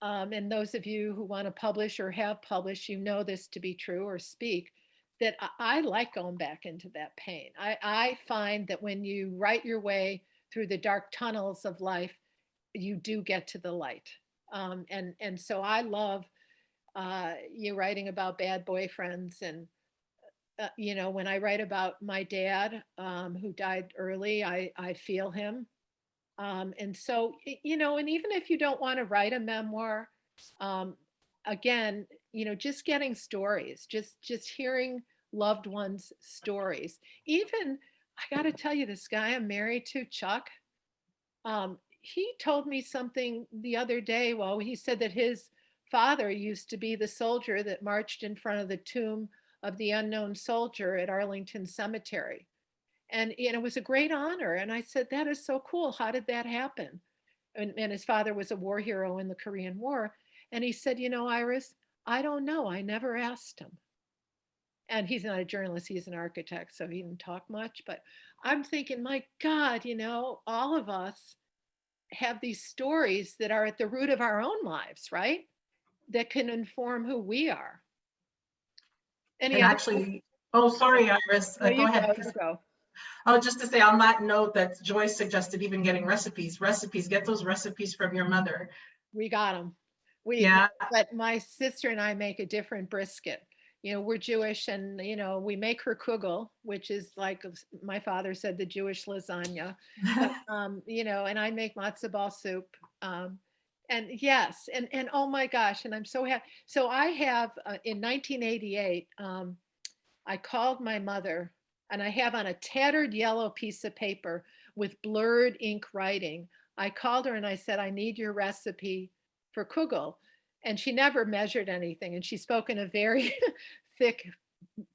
and those of you who want to publish or have published, this to be true, or speak, that I like going back into that pain. I find that when you write your way through the dark tunnels of life, you do get to the light. And so I love you writing about bad boyfriends and you know, when I write about my dad, who died early, I feel him. And so, you know, and even if you don't want to write a memoir, um, again, you know, just getting stories, just hearing loved ones' stories. Even, I got to tell you, this guy I'm married to, Chuck, he told me something the other day. Well, he said that his father used to be the soldier that marched in front of the tomb of the unknown soldier at Arlington Cemetery. And it was a great honor. And I said, that is so cool. How did that happen? And his father was a war hero in the Korean War. And he said, you know, Iris, I don't know. I never asked him. And he's not a journalist, he's an architect, so he didn't talk much. But I'm thinking, my God, you know, all of us have these stories that are at the root of our own lives, right? That can inform who we are. Any And other? actually, oh, sorry, Iris, No, go you ahead. go, you go. Oh, just to say on that note that Joyce suggested even getting recipes, get those recipes from your mother. We got them. Yeah. But my sister and I make a different brisket. You know, we're Jewish, and you know, we make her kugel, which is like my father said, the Jewish lasagna. But you know, and I make matzo ball soup. And yes, and oh my gosh, and I'm so happy. So I have in 1988, I called my mother, and I have on a tattered yellow piece of paper with blurred ink writing. I called her and I said, I need your recipe for kugel. And she never measured anything. And she spoke in a very thick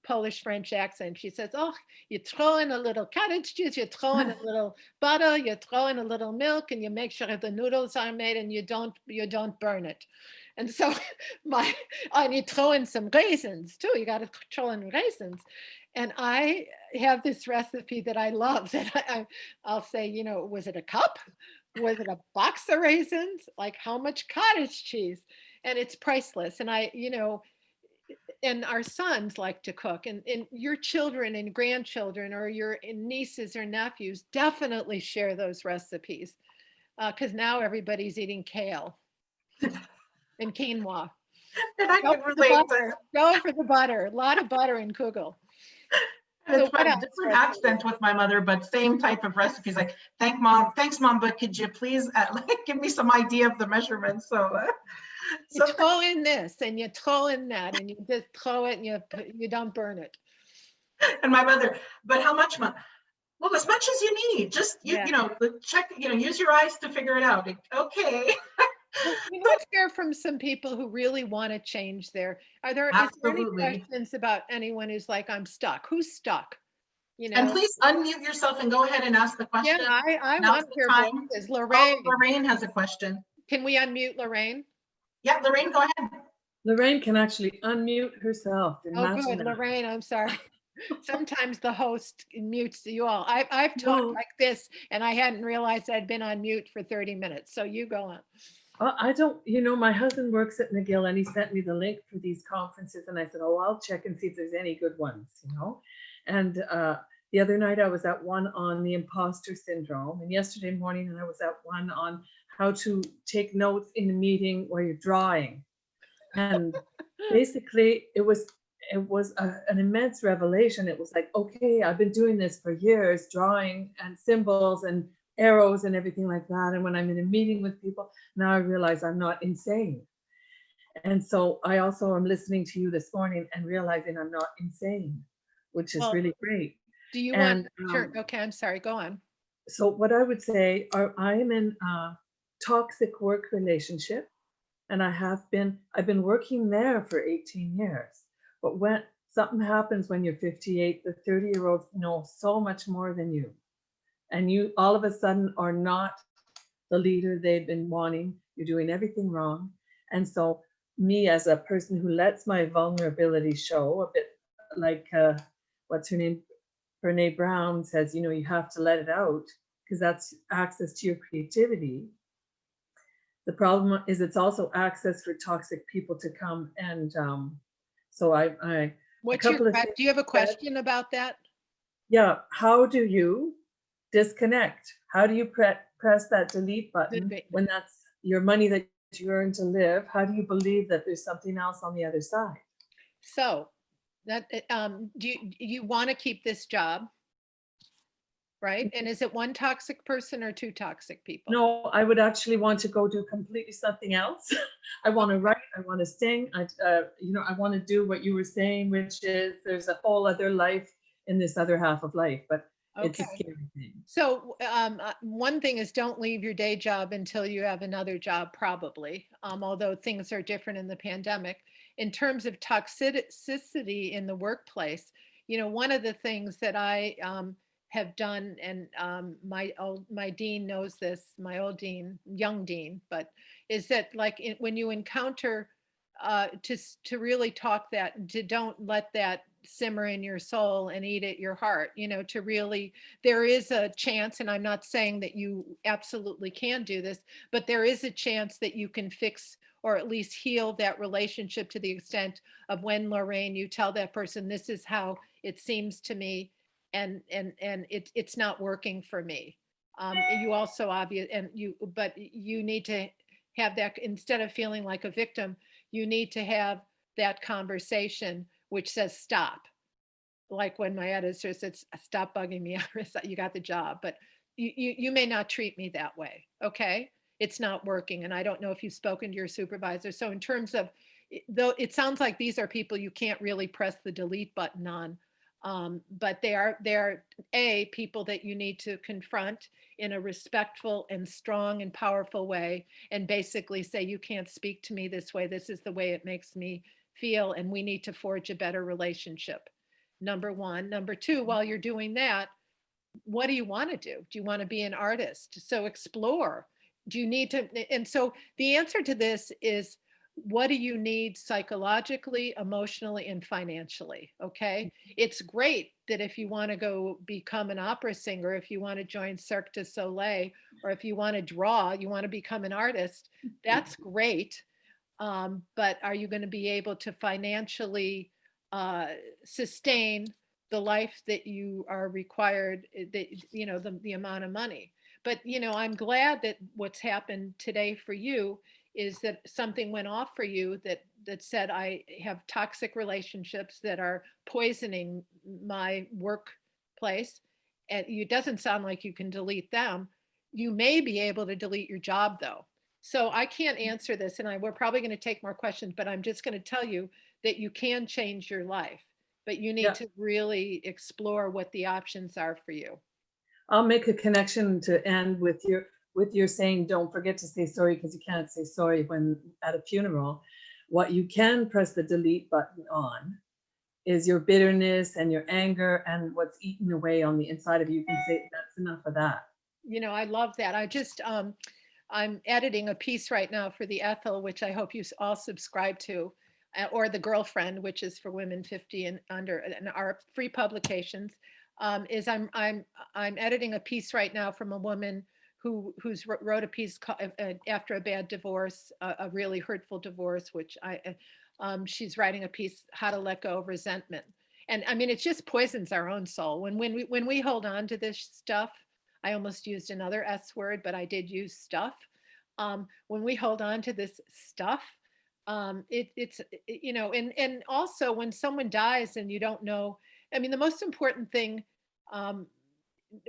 Polish French accent. She says, oh, you throw in a little cottage cheese, you throw in a little butter, you throw in a little milk, and you make sure the noodles are made and you don't burn it. And so and you throw in some raisins too. You got to throw in raisins. And I have this recipe that I love that I'll say, you know, was it a cup? Was it a box of raisins? Like how much cottage cheese? And it's priceless. And you know, and our sons like to cook, and your children and grandchildren or your nieces or nephews definitely share those recipes, because now everybody's eating kale and quinoa. And I Go can for the relate to, butter. Go for the butter. A lot of butter in kugel. and So it's what a else? different accent with my mother, but same type of recipes. Like, thanks, mom, but could you please like give me some idea of the measurements? So, You throw in this and you throw in that, and you just throw it and you don't burn it. and my mother, but how much, mom? Well, as much as you need. Just Yeah. you know, check. You know, use your eyes to figure it out. Okay. Well, you know, let's hear from some people who really want to change their. Is there any Absolutely. questions about anyone who's like, I'm stuck? Who's stuck? You And know? please unmute yourself and go ahead and ask the Yeah, question. I Now's want to the hear time. voices. Oh, Lorraine, Lorraine has a question. can we unmute Lorraine? Yeah, Lorraine, go ahead. Lorraine can actually unmute herself. Oh, Imagine good, that. Lorraine. I'm sorry. Sometimes the host mutes you all. I've No. talked like this, and I hadn't realized I'd been on mute for 30 minutes. So you go on. I don't, you know, my husband works at McGill and he sent me the link for these conferences and I said, oh, I'll check and see if there's any good ones, you know. And the other night I was at one on the imposter syndrome, and yesterday morning I was at one on how to take notes in a meeting where you're drawing. And basically it was an immense revelation. It was like, okay, I've been doing this for years, drawing and symbols and arrows and everything like that. And when I'm in a meeting with people, now I realize I'm not insane. And so I also am listening to you this morning and realizing I'm not insane, which is really great. Do you And, want, sure, okay, I'm sorry, go on. So what I would say I am in a toxic work relationship, and I've been working there for 18 years. But when something happens when you're 58, the 30-year-olds know so much more than you. And you all of a sudden are not the leader they've been wanting. You're doing everything wrong. And so me as a person who lets my vulnerability show, a bit like what's her name? Brene Brown says, you know, you have to let it out because that's access to your creativity. The problem is it's also access for toxic people to come. And so What's your, do you have a question about that? Yeah. How do you disconnect? How do you press that delete button when that's your money that you earn to live? How do you believe that there's something else on the other side? So That, do you want to keep this job? Right? And is it one toxic person or two toxic people? No, I would actually want to go do completely something else. I want to write, I want to sing, I want to do what you were saying, which is there's a whole other life in this other half of life, but it's a Okay. scary thing. So one thing is don't leave your day job until you have another job, probably, although things are different in the pandemic. In terms of toxicity in the workplace, one of the things that I have done, and my dean knows this, my old dean, young dean, but is that like when you encounter to really talk that, to don't let that simmer in your soul and eat at your heart, to really, there is a chance, and I'm not saying that you absolutely can do this, but there is a chance that you can fix or at least heal that relationship to the extent of when, Lorraine, you tell that person, this is how it seems to me, and it's not working for me. You also but you need to have that, instead of feeling like a victim, you need to have that conversation which says stop. Like when my editor says, stop bugging me, you got the job, but you may not treat me that way. Okay. It's not working. And I don't know if you've spoken to your supervisor. So in terms of, though it sounds like these are people you can't really press the delete button on, but they're people that you need to confront in a respectful and strong and powerful way, and basically say, you can't speak to me this way. This is the way it makes me feel, and we need to forge a better relationship. Number one. Number two, while you're doing that, what do you want to do? Do you want to be an artist? So explore. Do you need to? And so the answer to this is, what do you need psychologically, emotionally, and financially? Okay. It's great that if you want to go become an opera singer, if you want to join Cirque du Soleil, or if you want to draw, you want to become an artist, that's great. But are you going to be able to financially sustain the life that you are required, that, the amount of money? But, I'm glad that what's happened today for you is that something went off for you that said, I have toxic relationships that are poisoning my workplace. And it doesn't sound like you can delete them. You may be able to delete your job, though. So I can't answer this, and we're probably going to take more questions, but I'm just going to tell you that you can change your life, but you need to really explore what the options are for you. I'll make a connection to end with your saying, don't forget to say sorry, because you can't say sorry when at a funeral. What you can press the delete button on is your bitterness and your anger and what's eaten away on the inside of you. You can say, that's enough of that. I love that. I just, I'm editing a piece right now for the Ethel, which I hope you all subscribe to, or the Girlfriend, which is for women 50 and under, and our free publications. Is I'm editing a piece right now from a woman who's wrote a piece after a bad divorce, a really hurtful divorce, which she's writing a piece, how to let go of resentment. And I mean, it just poisons our own soul when we hold on to this stuff. I almost used another S word, but I did use stuff. When we hold on to this stuff, it's and also when someone dies and you don't know. I mean, the most important thing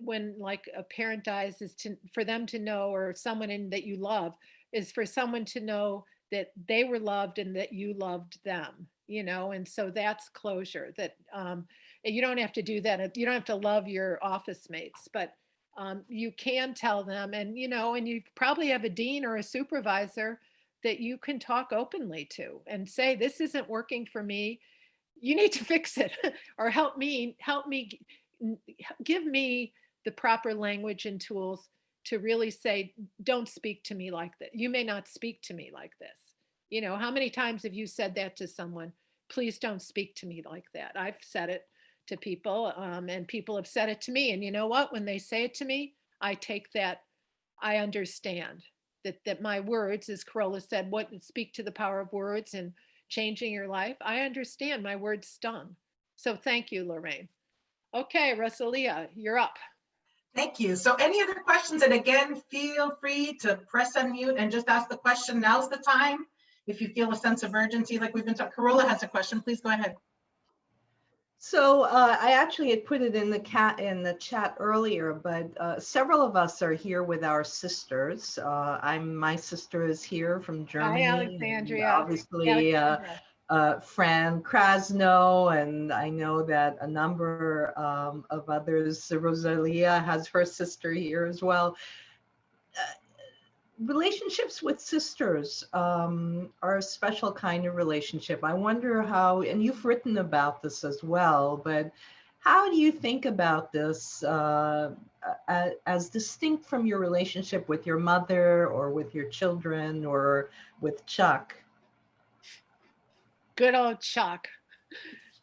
when like a parent dies is for them to know, or someone that you love, is for someone to know that they were loved and that you loved them. And so that's closure. That you don't have to do that. You don't have to love your office mates, but you can tell them, and you probably have a dean or a supervisor that you can talk openly to and say, this isn't working for me. You need to fix it, or help me, give me the proper language and tools to really say, don't speak to me like that. You may not speak to me like this. How many times have you said that to someone? Please don't speak to me like that. I've said it to people, and people have said it to me. And you know what? When they say it to me, I take that. I understand that my words, as Corolla said, speak to the power of words and changing your life. I understand my words stung. So thank you, Lorraine. Okay, Rosalia, you're up. Thank you. So any other questions? And again, feel free to press unmute and just ask the question. Now's the time. If you feel a sense of urgency, like we've been talking, Corolla has a question. Please go ahead. So I actually had put it in the chat earlier, but several of us are here with our sisters. My sister is here from Hi, Germany, and Alexandria. obviously Alexandra. Fran Krasnow, and I know that a number of others. Rosalia has her sister here as well. Relationships with sisters are a special kind of relationship. I wonder how, and you've written about this as well, but how do you think about this as distinct from your relationship with your mother or with your children or with Chuck? Good old Chuck.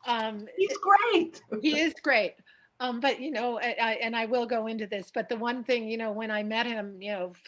Um, He's great. he is great. But and I will go into this, but the one thing, when I met him,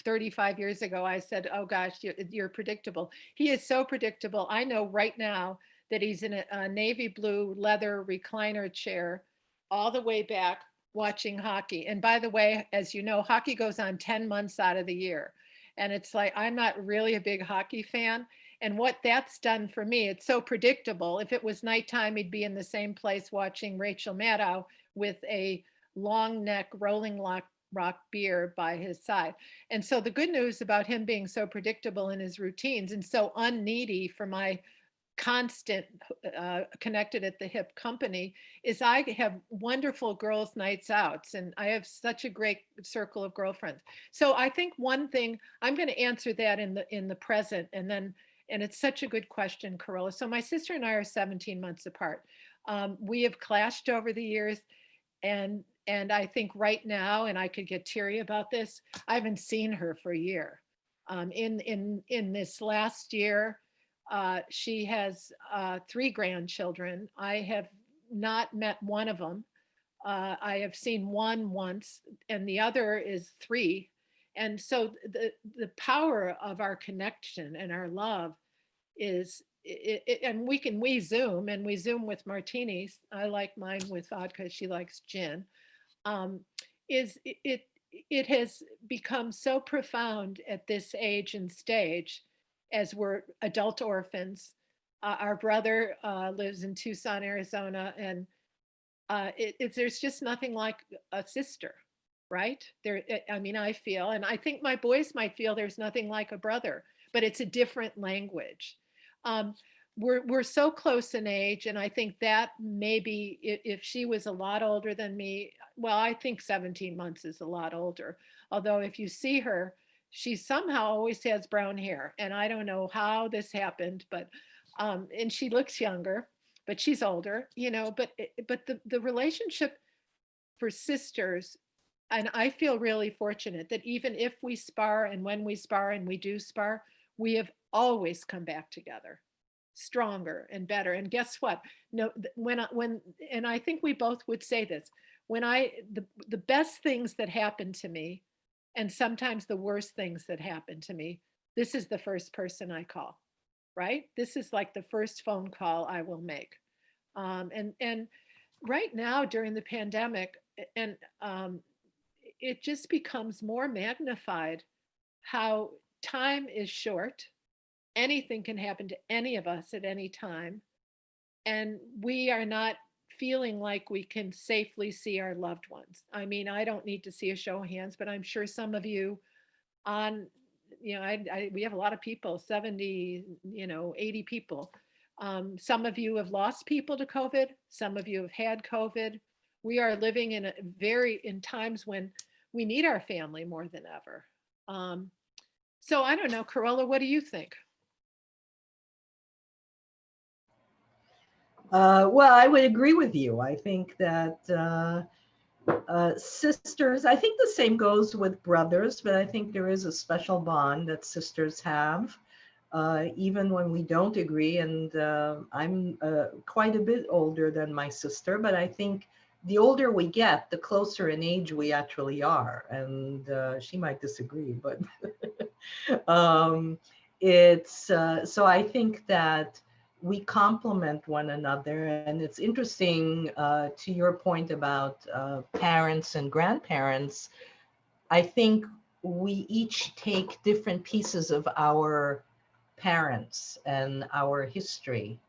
35 years ago, I said, oh gosh, you're predictable. He is so predictable. I know right now that he's in a navy blue leather recliner chair all the way back watching hockey. And by the way, as you know, hockey goes on 10 months out of the year. And it's like, I'm not really a big hockey fan. And what that's done for me, it's so predictable. If it was nighttime, he'd be in the same place watching Rachel Maddow with a long neck rolling rock beer by his side. And so the good news about him being so predictable in his routines and so unneedy for my constant connected at the hip company is I have wonderful girls' nights outs, and I have such a great circle of girlfriends. So I think one thing I'm going to answer that in the present, and it's such a good question, Carola. So my sister and I are 17 months apart. We have clashed over the years, and I think right now, and I could get teary about this, I haven't seen her for a year. In this last year, she has 3 grandchildren. I have not met one of them. I have seen one once, and the other is 3. And so the power of our connection and our love is and we Zoom, and we Zoom with martinis. I like mine with vodka. She likes gin. Um, is it has become so profound at this age and stage as we're adult orphans. Our brother lives in Tucson, Arizona, and there's just nothing like a sister, right? I mean, I feel, and I think my boys might feel there's nothing like a brother, but it's a different language. Um, we're so close in age, and I think that maybe if she was a lot older than me, well, I think 17 months is a lot older. Although if you see her, she somehow always has brown hair, and I don't know how this happened, but and she looks younger, but she's older, but the relationship for sisters, and I feel really fortunate that even if we spar and when we spar and we do spar, we have always come back together stronger and better. And guess what? No, when and I think we both would say this, when the best things that happen to me, and sometimes the worst things that happen to me, this is the first person I call, right? This is like the first phone call I will make. And right now during the pandemic, and it just becomes more magnified how time is short. Anything can happen to any of us at any time. And we are not feeling like we can safely see our loved ones. I mean, I don't need to see a show of hands, but I'm sure some of you on, we have a lot of people, 70, 80 people. Some of you have lost people to COVID. Some of you have had COVID. We are living in times when we need our family more than ever. So I don't know, Carola, what do you think? Well, I would agree with you. I think that sisters, I think the same goes with brothers, but I think there is a special bond that sisters have, even when we don't agree. And I'm quite a bit older than my sister, but I think the older we get, the closer in age we actually are. And she might disagree, but it's so I think that we complement one another. And it's interesting to your point about parents and grandparents. I think we each take different pieces of our parents and our history.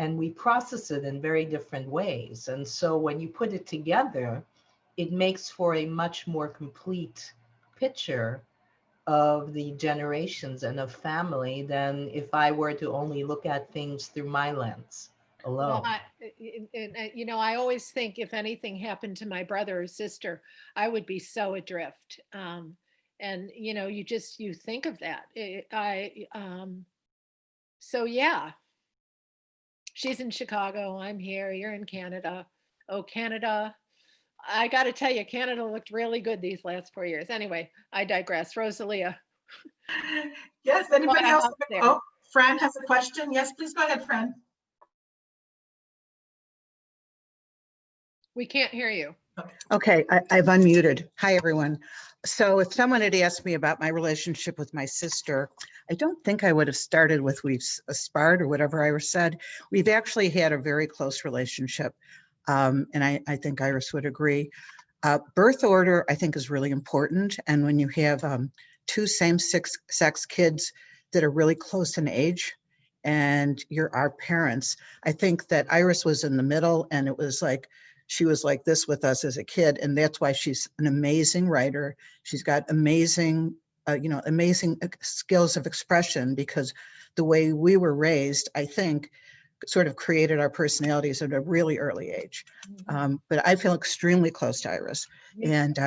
and we process it in very different ways. And so when you put it together, it makes for a much more complete picture of the generations and of family than if I were to only look at things through my lens Well, alone. you know, I always think if anything happened to my brother or sister, I would be so adrift. And you know, you think of that. So yeah, she's in Chicago. I'm here. You're in Canada. Oh, Canada. I got to tell you, Canada looked really good these last 4 years. Anyway, I digress. Rosalia, Yes, bought anybody a else? house there. Oh, Fran has a question. Yes, please go ahead, Fran. We can't hear you. Okay, I've unmuted. Hi, everyone. So if someone had asked me about my relationship with my sister, I don't think I would have started with we've sparred or whatever Iris said. We've actually had a very close relationship. And I think Iris would agree. Birth order, I think, is really important. And when you have two same-sex kids that are really close in age and you're our parents, I think that Iris was in the middle, and it was like, she was like this with us as a kid. And that's why she's an amazing writer. She's got amazing, amazing skills of expression, because the way we were raised, I think, sort of created our personalities at a really early age. But I feel extremely close to Iris. And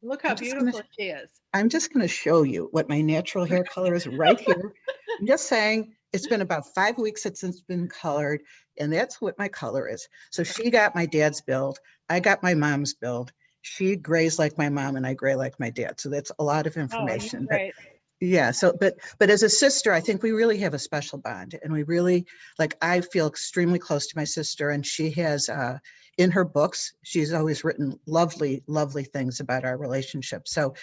Look how beautiful she is. I'm just going to show you what my natural hair color is right here. I'm just saying, it's been about 5 weeks since it's been colored, and that's what my color is. So she got my dad's build. I got my mom's build. She grays like my mom, and I gray like my dad. So that's a lot of information. Oh, right. Yeah. So, but as a sister, I think we really have a special bond, and we really, like, I feel extremely close to my sister, and she has, in her books, she's always written lovely, lovely things about our relationship. So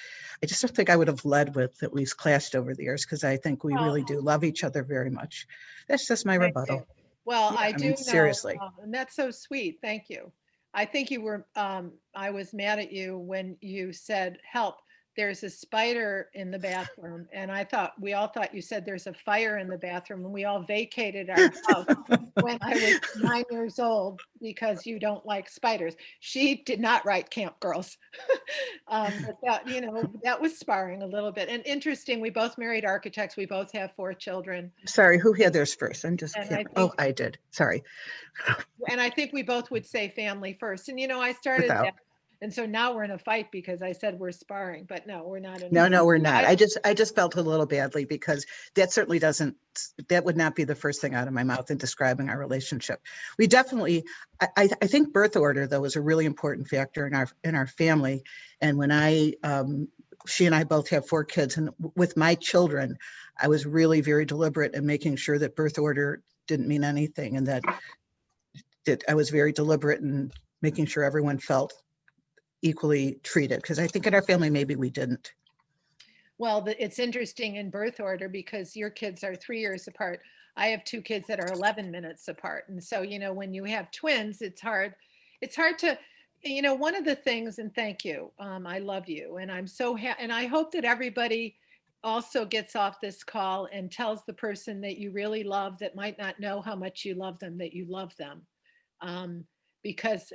I just don't think I would have led with that we've clashed over the years, because I think we really do love each other very much. That's just my rebuttal. Well, Yeah, I I do mean, know, seriously. and that's so sweet. Thank you. I think you were, I was mad at you when you said, help, there's a spider in the bathroom. And we all thought you said there's a fire in the bathroom, and we all vacated our house when I was 9 years old because you don't like spiders. She did not write Camp Girls. But that, you know, that was sparring a little bit. And interesting, we both married architects. We both have 4 children. Sorry, who had theirs first? I'm just, And I think, oh, I did. Sorry. and I think we both would say family first. And, you know, I started Without. that. And so now we're in a fight because I said we're sparring, but no, we're not. No, we're not. I just felt a little badly, because that certainly that would not be the first thing out of my mouth in describing our relationship. We definitely, I think birth order, though, is a really important factor in our family. And when she and I both have 4 kids, and with my children, I was really very deliberate in making sure that birth order didn't mean anything, and that I was very deliberate in making sure everyone felt equally treated, because I think in our family, maybe we didn't. Well, it's interesting in birth order because your kids are 3 years apart. I have 2 kids that are 11 minutes apart. And so, you know, when you have twins, it's hard to, you know, one of the things, and thank you, I love you. And I'm so happy. And I hope that everybody also gets off this call and tells the person that you really love, that might not know how much you love them, that you love them. Because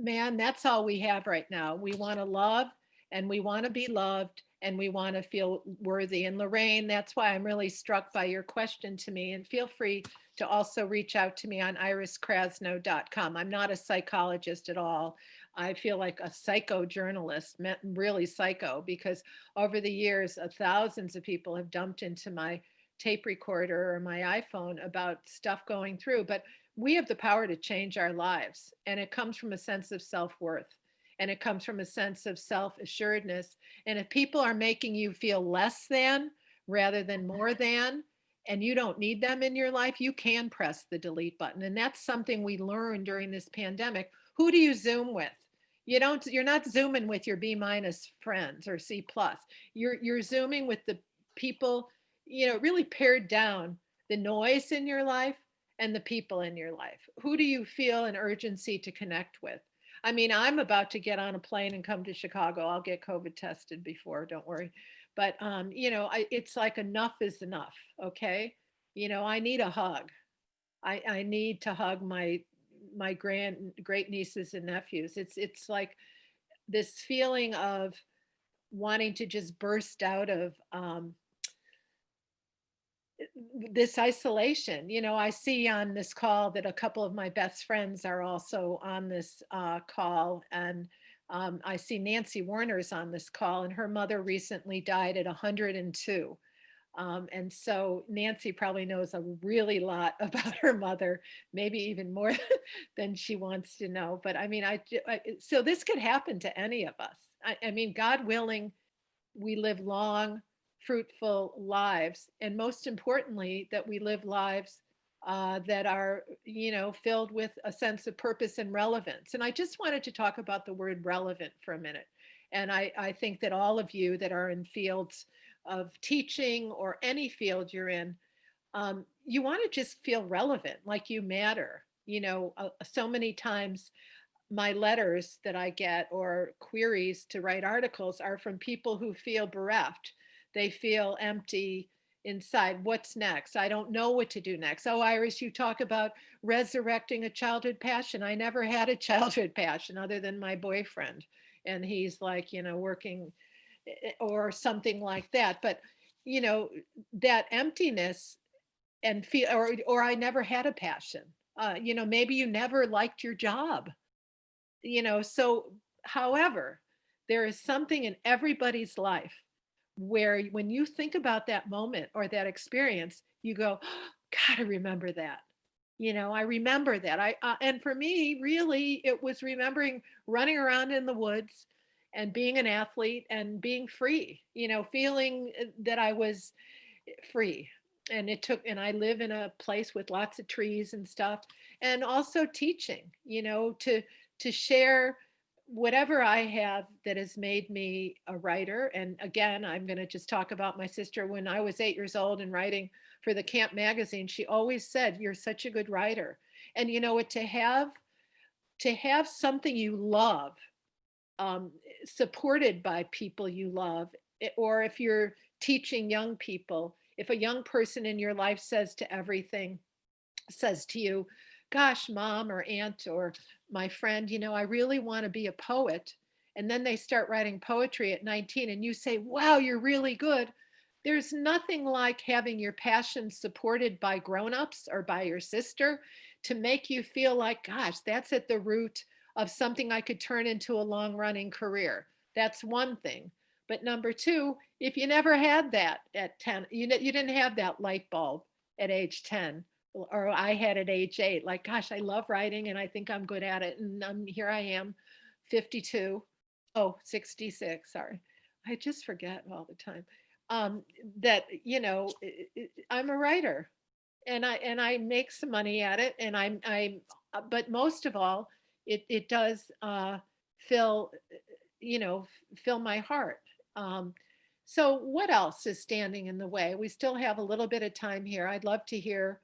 man, that's all we have right now. We want to love, and we want to be loved, and we want to feel worthy. And Lorraine, that's why I'm really struck by your question to me. And feel free to also reach out to me on iriskrasnow.com. I'm not a psychologist at all. I feel like a psychojournalist, really psycho, because over the years, thousands of people have dumped into my tape recorder or my iPhone about stuff going through. But we have the power to change our lives. And it comes from a sense of self-worth. And it comes from a sense of self-assuredness. And if people are making you feel less than rather than more than, and you don't need them in your life, you can press the delete button. And that's something we learned during this pandemic. Who do you Zoom with? You're not Zooming with your B- friends or C+. You're Zooming with the people, you know, really pared down the noise in your life and the people in your life. Who do you feel an urgency to connect with? I mean, I'm about to get on a plane and come to Chicago. I'll get COVID tested before, don't worry. But, you know, it's like enough is enough, okay? You know, I need a hug. I need to hug my great nieces and nephews. It's like this feeling of wanting to just burst out of this isolation. I see on this call that a couple of my best friends are also on this call, and I see Nancy Warner's on this call, and her mother recently died at 102. And so Nancy probably knows a really lot about her mother, maybe even more than she wants to know. But I mean, so this could happen to any of us. I mean, God willing, we live long, fruitful lives. And most importantly, that we live lives that are, filled with a sense of purpose and relevance. And I just wanted to talk about the word relevant for a minute. And I think that all of you that are in fields of teaching or any field you're in, you want to just feel relevant, like you matter. So many times my letters that I get or queries to write articles are from people who feel bereft. They feel empty inside. What's next? I don't know what to do next. Oh, Iris, you talk about resurrecting a childhood passion. I never had a childhood passion other than my boyfriend. And he's like, working or something like that. But, that emptiness and feel, or I never had a passion. Maybe you never liked your job. So however, there is something in everybody's life where when you think about that moment or that experience, you go, oh, God, I remember that. I remember that. And for me, really, it was remembering running around in the woods and being an athlete and being free, feeling that I was free. And I live in a place with lots of trees and stuff, and also teaching, to share whatever I have that has made me a writer. And again, I'm going to just talk about my sister. When I was 8 years old and writing for the Camp magazine, she always said, "You're such a good writer." And to have something you love, supported by people you love, or if you're teaching young people, if a young person in your life says to you, "Gosh, mom or aunt or my friend, I really want to be a poet." And then they start writing poetry at 19 and you say, "Wow, you're really good." There's nothing like having your passion supported by grown-ups or by your sister to make you feel like, gosh, that's at the root of something I could turn into a long-running career. That's one thing. But number two, if you never had that at 10, you didn't have that light bulb at age 10, or I had at age 8, like, gosh, I love writing and I think I'm good at it. And here I am, 52. Oh, 66, sorry. I just forget all the time. That, I'm a writer and I make some money at it. And but most of all, it does fill, fill my heart. So what else is standing in the way? We still have a little bit of time here. I'd love to hear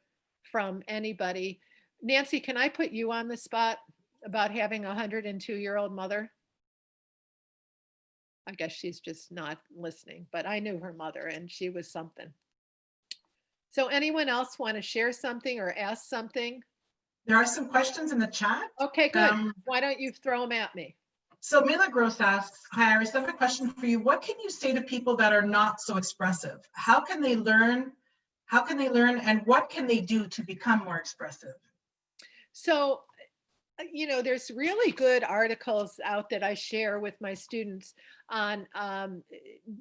from anybody. Nancy, can I put you on the spot about having a 102-year-old mother? I guess she's just not listening, but I knew her mother and she was something. So anyone else want to share something or ask something? There are some questions in the chat. Okay, good. Why don't you throw them at me? So Mila Gross asks, "Hi Iris, I have a question for you. What can you say to people that are not so expressive? How can they learn? And what can they do to become more expressive?" So, there's really good articles out that I share with my students on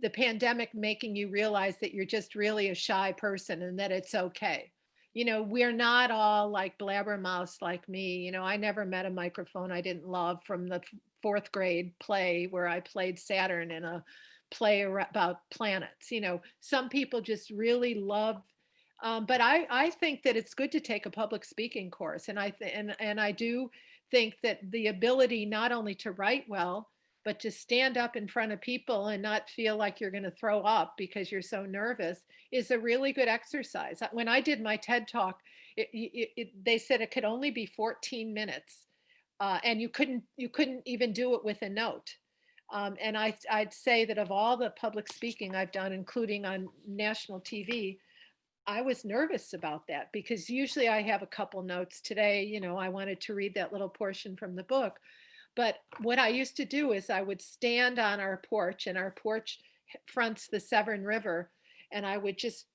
the pandemic making you realize that you're just really a shy person and that it's okay. We're not all like blabbermouths like me. I never met a microphone I didn't love from the 4th grade play where I played Saturn in a play about planets. Some people just really love. But I think that it's good to take a public speaking course, and I do think that the ability not only to write well, but to stand up in front of people and not feel like you're going to throw up because you're so nervous is a really good exercise. When I did my TED talk, they said it could only be 14 minutes, and you couldn't even do it with a note. And I'd say that of all the public speaking I've done, including on national TV, I was nervous about that because usually I have a couple notes today. I wanted to read that little portion from the book. But what I used to do is I would stand on our porch, and our porch fronts the Severn River, and I would just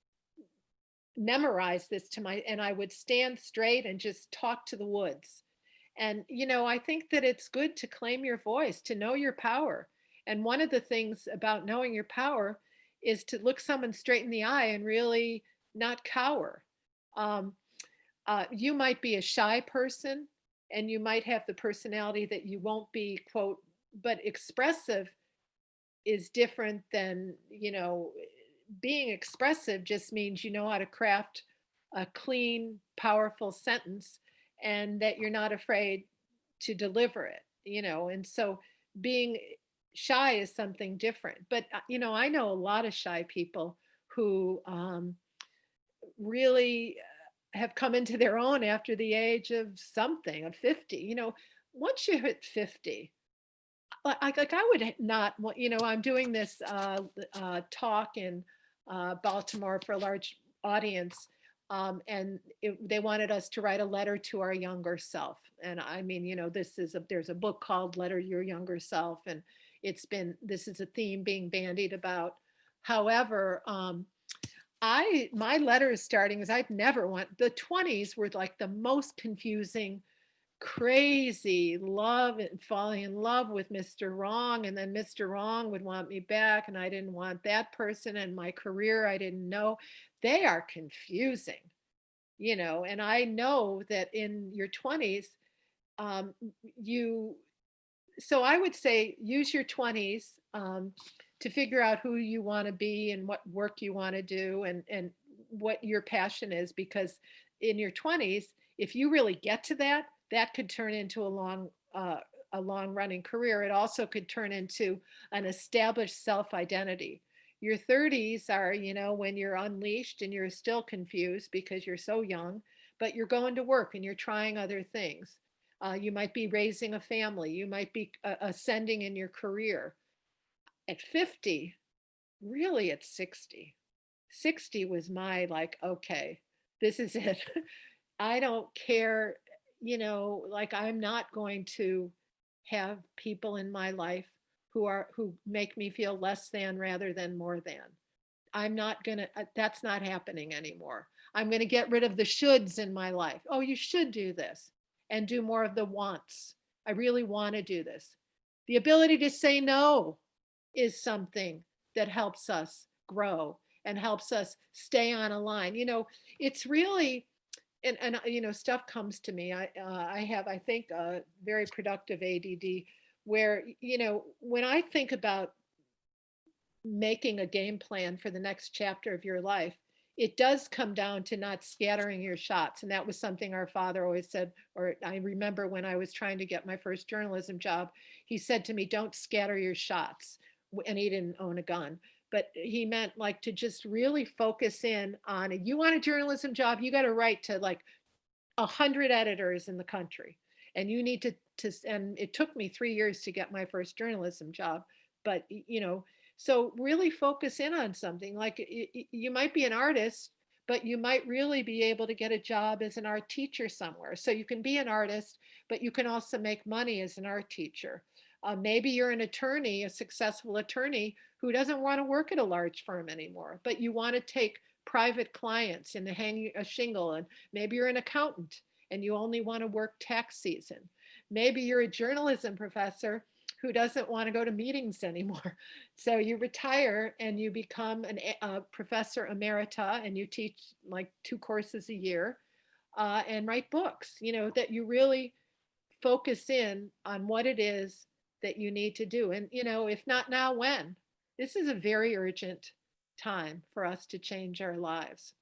memorize this and I would stand straight and just talk to the woods. And, I think that it's good to claim your voice, to know your power. And one of the things about knowing your power is to look someone straight in the eye and really not cower. Um, you might be a shy person and you might have the personality that you won't be, quote, but expressive is different than, being expressive just means you know how to craft a clean, powerful sentence and that you're not afraid to deliver it, and so being shy is something different. But, I know a lot of shy people who really have come into their own after the age of something, of 50. Once you hit 50, like I would not want, I'm doing this talk in Baltimore for a large audience. And they wanted us to write a letter to our younger self. And I mean, there's a book called Letter Your Younger Self. And this is a theme being bandied about. However, my letter is starting as the 20s were like the most confusing, crazy love and falling in love with Mr. Wrong, and then Mr. Wrong would want me back and I didn't want that person, and my career I didn't know. They are confusing, and I know that in your 20s, so I would say use your 20s to figure out who you want to be and what work you want to do and what your passion is, because in your 20s, if you really get to that could turn into a long running career. It also could turn into an established self-identity. Your 30s are, when you're unleashed and you're still confused because you're so young, but you're going to work and you're trying other things. You might be raising a family. You might be ascending in your career. At 50, really at 60. 60 was my okay, this is it. I don't care, like I'm not going to have people in my life who make me feel less than rather than more than. I'm not gonna, that's not happening anymore. I'm gonna get rid of the shoulds in my life. Oh, you should do this, and do more of the wants. I really want to do this. The ability to say no is something that helps us grow and helps us stay on a line. It's really, and stuff comes to me. I have, I think, a very productive ADD where, when I think about making a game plan for the next chapter of your life, it does come down to not scattering your shots. And that was something our father always said, or I remember when I was trying to get my first journalism job, he said to me, don't scatter your shots. And he didn't own a gun, but he meant like to just really focus in on you want a journalism job, you got to write to like 100 editors in the country. And you need to, and it took me 3 years to get my first journalism job. But, so really focus in on something. Like you might be an artist, but you might really be able to get a job as an art teacher somewhere. So you can be an artist, but you can also make money as an art teacher. Maybe you're an attorney, a successful attorney who doesn't want to work at a large firm anymore, but you want to take private clients and hang a shingle. And maybe you're an accountant and you only want to work tax season. Maybe you're a journalism professor who doesn't want to go to meetings anymore. So you retire and you become a professor emerita and you teach like 2 courses a year and write books, that you really focus in on what it is that you need to do. And, if not now, when? This is a very urgent time for us to change our lives.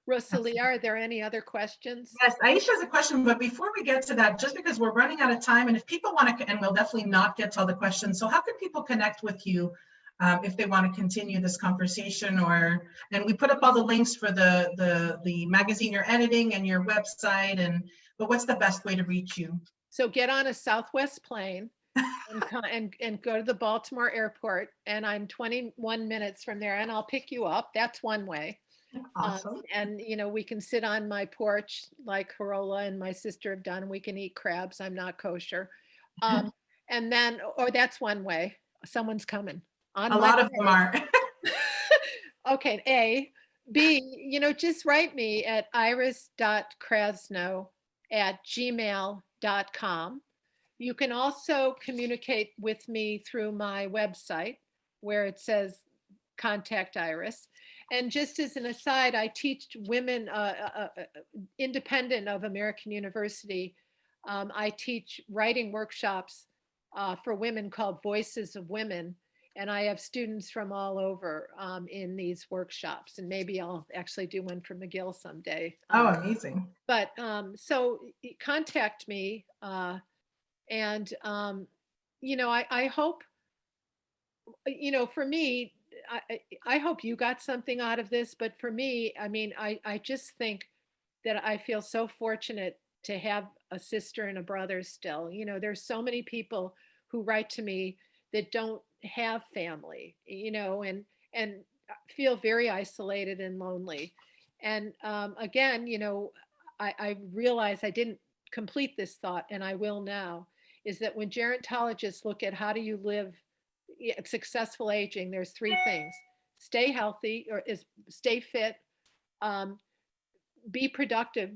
Rosalie, are there any other questions? Yes, Aisha has a question, but before we get to that, just because we're running out of time, and if people want to, and we'll definitely not get to all the questions, so how can people connect with you if they want to continue this conversation? And we put up all the links for the magazine you're editing and your website, but what's the best way to reach you? So get on a Southwest plane and go to the Baltimore airport, and I'm 21 minutes from there, and I'll pick you up. That's one way. Awesome. And, we can sit on my porch like Corolla and my sister have done. We can eat crabs. I'm not kosher. And then, or that's one way. Someone's coming. On A my lot of them are. Okay, A. B, just write me at iris.krasnow@gmail.com. You can also communicate with me through my website where it says contact Iris. And just as an aside, I teach women independent of American University. I teach writing workshops for women called Voices of Women. And I have students from all over in these workshops. And maybe I'll actually do one for McGill someday. Oh, amazing. But so contact me. And, I hope, for me, I hope you got something out of this. But for me, I mean, I just think that I feel so fortunate to have a sister and a brother still. There's so many people who write to me that don't have family, and feel very isolated and lonely. And again, I realize I didn't complete this thought, and I will now, is that when gerontologists look at how do you live successful aging, there's three things: stay healthy, or stay fit, be productive,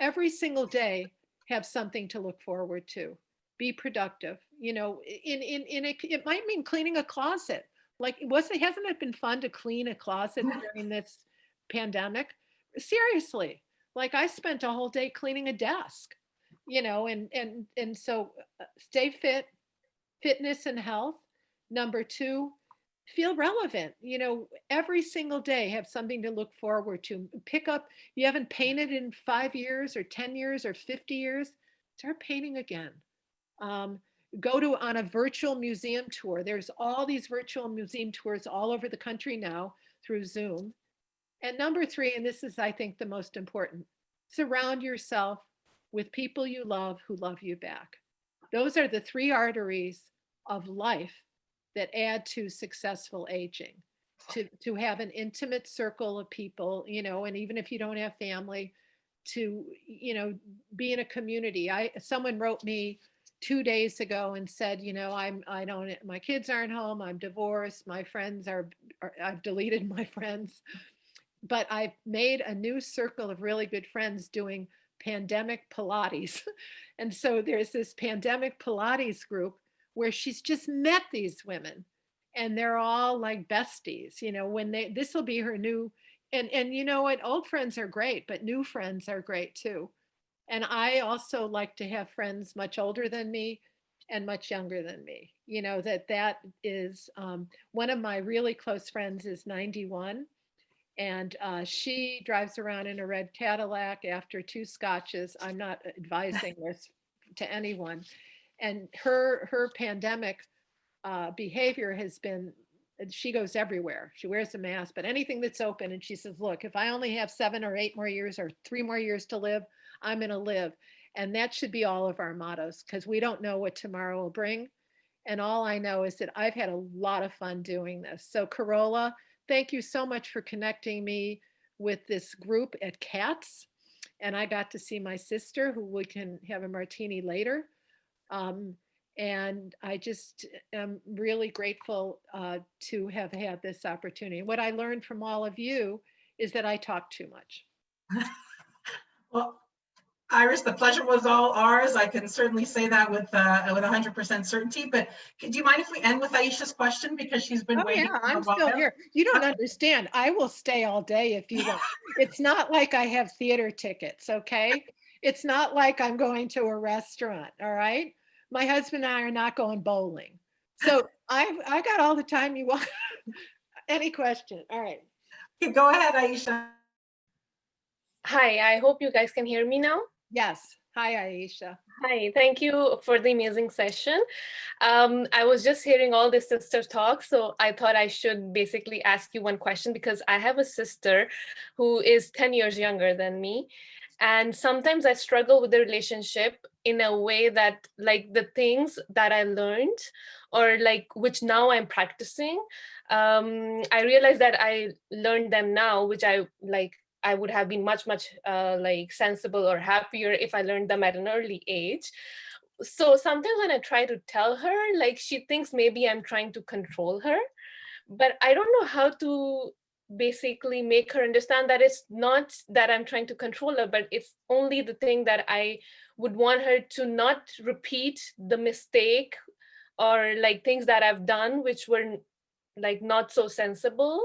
every single day have something to look forward to. Be productive, it might mean cleaning a closet. Like, hasn't it been fun to clean a closet during this pandemic? Seriously, like I spent a whole day cleaning a desk, and so stay fit, fitness and health. Number two, feel relevant, every single day have something to look forward to. Pick up, you haven't painted in 5 years or 10 years or 50 years, start painting again. Go on a virtual museum tour. There's all these virtual museum tours all over the country now through Zoom. And number three, and this is, I think, the most important, surround yourself with people you love who love you back. Those are the three arteries of life that add to successful aging. To have an intimate circle of people, and even if you don't have family, to, be in a community. Someone wrote me 2 days ago and said, my kids aren't home, I'm divorced, my friends I've deleted my friends, but I've made a new circle of really good friends doing pandemic Pilates. And so there's this pandemic Pilates group where she's just met these women, and they're all like besties, this will be her new, and you know what, old friends are great, but new friends are great too. And I also like to have friends much older than me and much younger than me. That is, one of my really close friends is 91. And she drives around in a red Cadillac after 2 scotches. I'm not advising this to anyone. And her pandemic behavior has been, she goes everywhere. She wears a mask, but anything that's open. And she says, look, if I only have 7 or 8 more years or 3 more years to live, I'm going to live. And that should be all of our mottos, because we don't know what tomorrow will bring. And all I know is that I've had a lot of fun doing this. So Corolla, thank you so much for connecting me with this group at CATS. And I got to see my sister, who we can have a martini later. And I just am really grateful to have had this opportunity. What I learned from all of you is that I talk too much. Well, Iris, the pleasure was all ours. I can certainly say that with 100% certainty. But do you mind if we end with Aisha's question, because she's been waiting? Yeah, I'm still here. You don't understand. I will stay all day if you want. It's not like I have theater tickets, okay? It's not like I'm going to a restaurant, all right? My husband and I are not going bowling. So I got all the time you want. Any question? All right. Okay, go ahead, Aisha. Hi, I hope you guys can hear me now. Yes. Hi, Aisha. Hi, thank you for the amazing session. I was just hearing all the sister talk, so I thought I should basically ask you one question, because I have a sister who is 10 years younger than me. And sometimes I struggle with the relationship in a way that, like, the things that I learned, or like which now I'm practicing, I realized that I learned them now, which I would have been much like sensible or happier if I learned them at an early age. So sometimes when I try to tell her, like, she thinks maybe I'm trying to control her, but I don't know how to basically make her understand that it's not that I'm trying to control her, but it's only the thing that I would want her to not repeat the mistake or like things that I've done which were like not so sensible,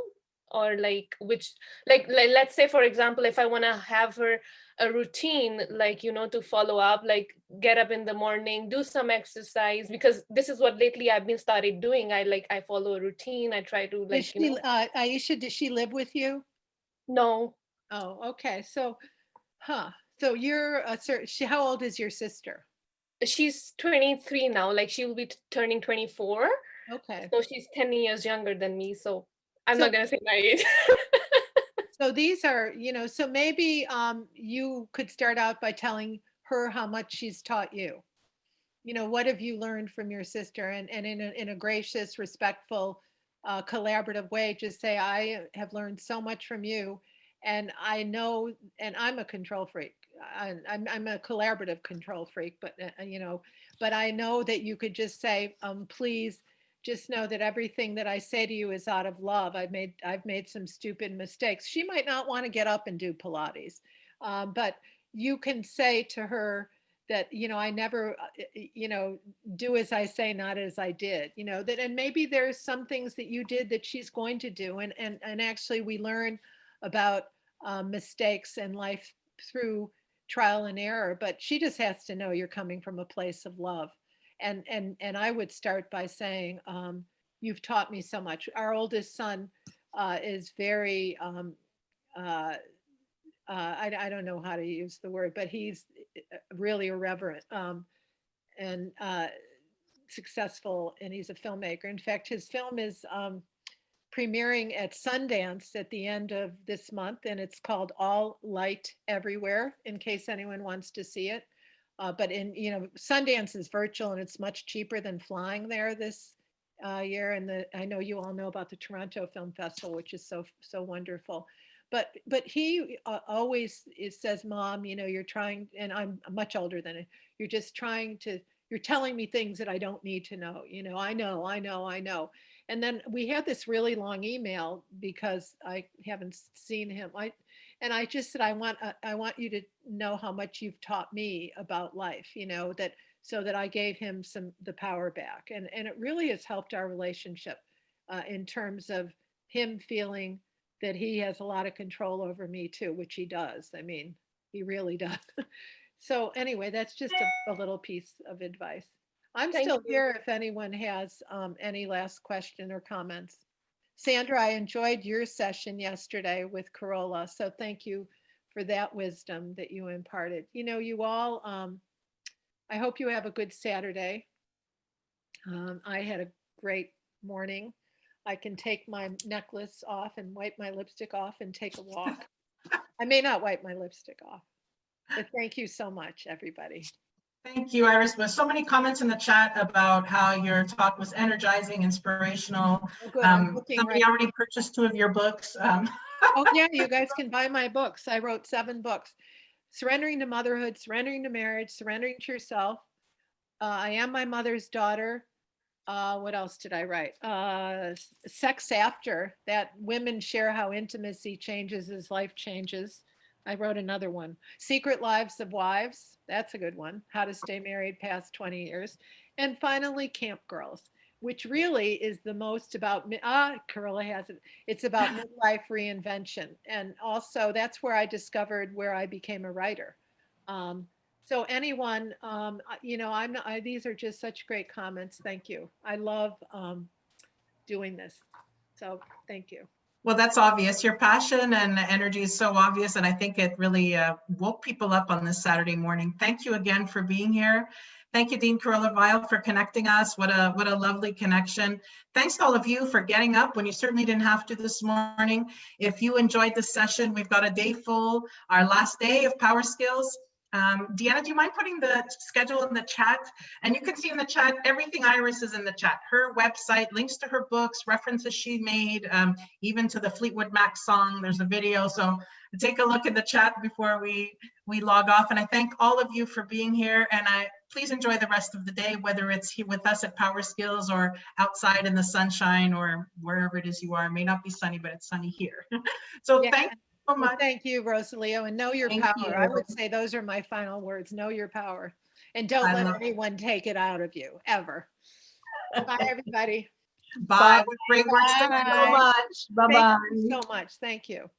or like which like let's say, for example, if I want to have her a routine, like, you know, to follow up, like get up in the morning, do some exercise, because this is what lately I've been started doing. I follow a routine. I try to, Does like, she, Aisha, does she live with you? no. Oh, okay. So, so you're how old is your sister? She's 23 now, like she will be turning 24. Okay. So she's 10 years younger than me, so I'm So- not gonna say my age. So these are, so maybe you could start out by telling her how much she's taught you. What have you learned from your sister? And in a gracious, respectful, collaborative way, just say, I have learned so much from you. And I know, and I'm a control freak. I'm a collaborative control freak, but but I know that you could just say, please just know that everything that I say to you is out of love. I've made some stupid mistakes. She might not want to get up and do Pilates, but you can say to her that, I never, do as I say, not as I did, that, and maybe there's some things that you did that she's going to do. And actually we learn about mistakes in life through trial and error, but she just has to know you're coming from a place of love. And I would start by saying, you've taught me so much. Our oldest son is very, I don't know how to use the word, but he's really irreverent and successful, and he's a filmmaker. In fact, his film is premiering at Sundance at the end of this month, and it's called All Light Everywhere, in case anyone wants to see it. But Sundance is virtual, and it's much cheaper than flying there this year. And I know you all know about the Toronto Film Festival, which is so wonderful. But he always says, Mom, you're trying, and I'm much older than it. You're just trying to. You're telling me things that I don't need to know. I know. And then we had this really long email because I haven't seen him. I just said, I want you to know how much you've taught me about life, that, so that I gave him the power back. And it really has helped our relationship in terms of him feeling that he has a lot of control over me too, which he does. I mean, he really does. So anyway, that's just a little piece of advice. I'm Thank still you. here if anyone has any last question or comments. Sandra, I enjoyed your session yesterday with Corolla, so thank you for that wisdom that you imparted. You all, I hope you have a good Saturday. I had a great morning. I can take my necklace off and wipe my lipstick off and take a walk. I may not wipe my lipstick off, but thank you so much, everybody. Thank you, Iris. There's so many comments in the chat about how your talk was energizing, inspirational. Oh, good. I'm looking Somebody right. already purchased 2 of your books. Oh yeah, you guys can buy my books. I wrote 7 books. Surrendering to Motherhood, Surrendering to Marriage, Surrendering to Yourself. I Am My Mother's Daughter. What else did I write? Sex After, that women share how intimacy changes as life changes. I wrote another one. Secret Lives of Wives. That's a good one. How to Stay Married Past 20 Years. And finally, Camp Girls, which really is the most about, Carola has it. It's about midlife reinvention. And also that's where I discovered where I became a writer. So anyone, these are just such great comments. Thank you. I love doing this. So thank you. Well, that's obvious. Your passion and energy is so obvious, and I think it really woke people up on this Saturday morning. Thank you again for being here. Thank you, Dean Corolla for connecting us. What a lovely connection. Thanks to all of you for getting up when you certainly didn't have to this morning. If you enjoyed this session, we've got a day full, our last day of PowerSkills. Deanna, do you mind putting the schedule in the chat? And you can see in the chat, everything Iris is in the chat. Her website, links to her books, references she made, even to the Fleetwood Mac song. There's a video. So take a look at the chat before we log off. And I thank all of you for being here. And please enjoy the rest of the day, whether it's here with us at PowerSkills or outside in the sunshine or wherever it is you are. It may not be sunny, but it's sunny here. So Yeah. thank you so much. Well, thank you, Rosalio, and know your Thank power. I you. would say those are my final words. Know your power. And don't I let love anyone take it out of you, ever. Bye, everybody. Bye. Great work. Thank you so Bye. much. Bye Thank bye. you so much. Thank you.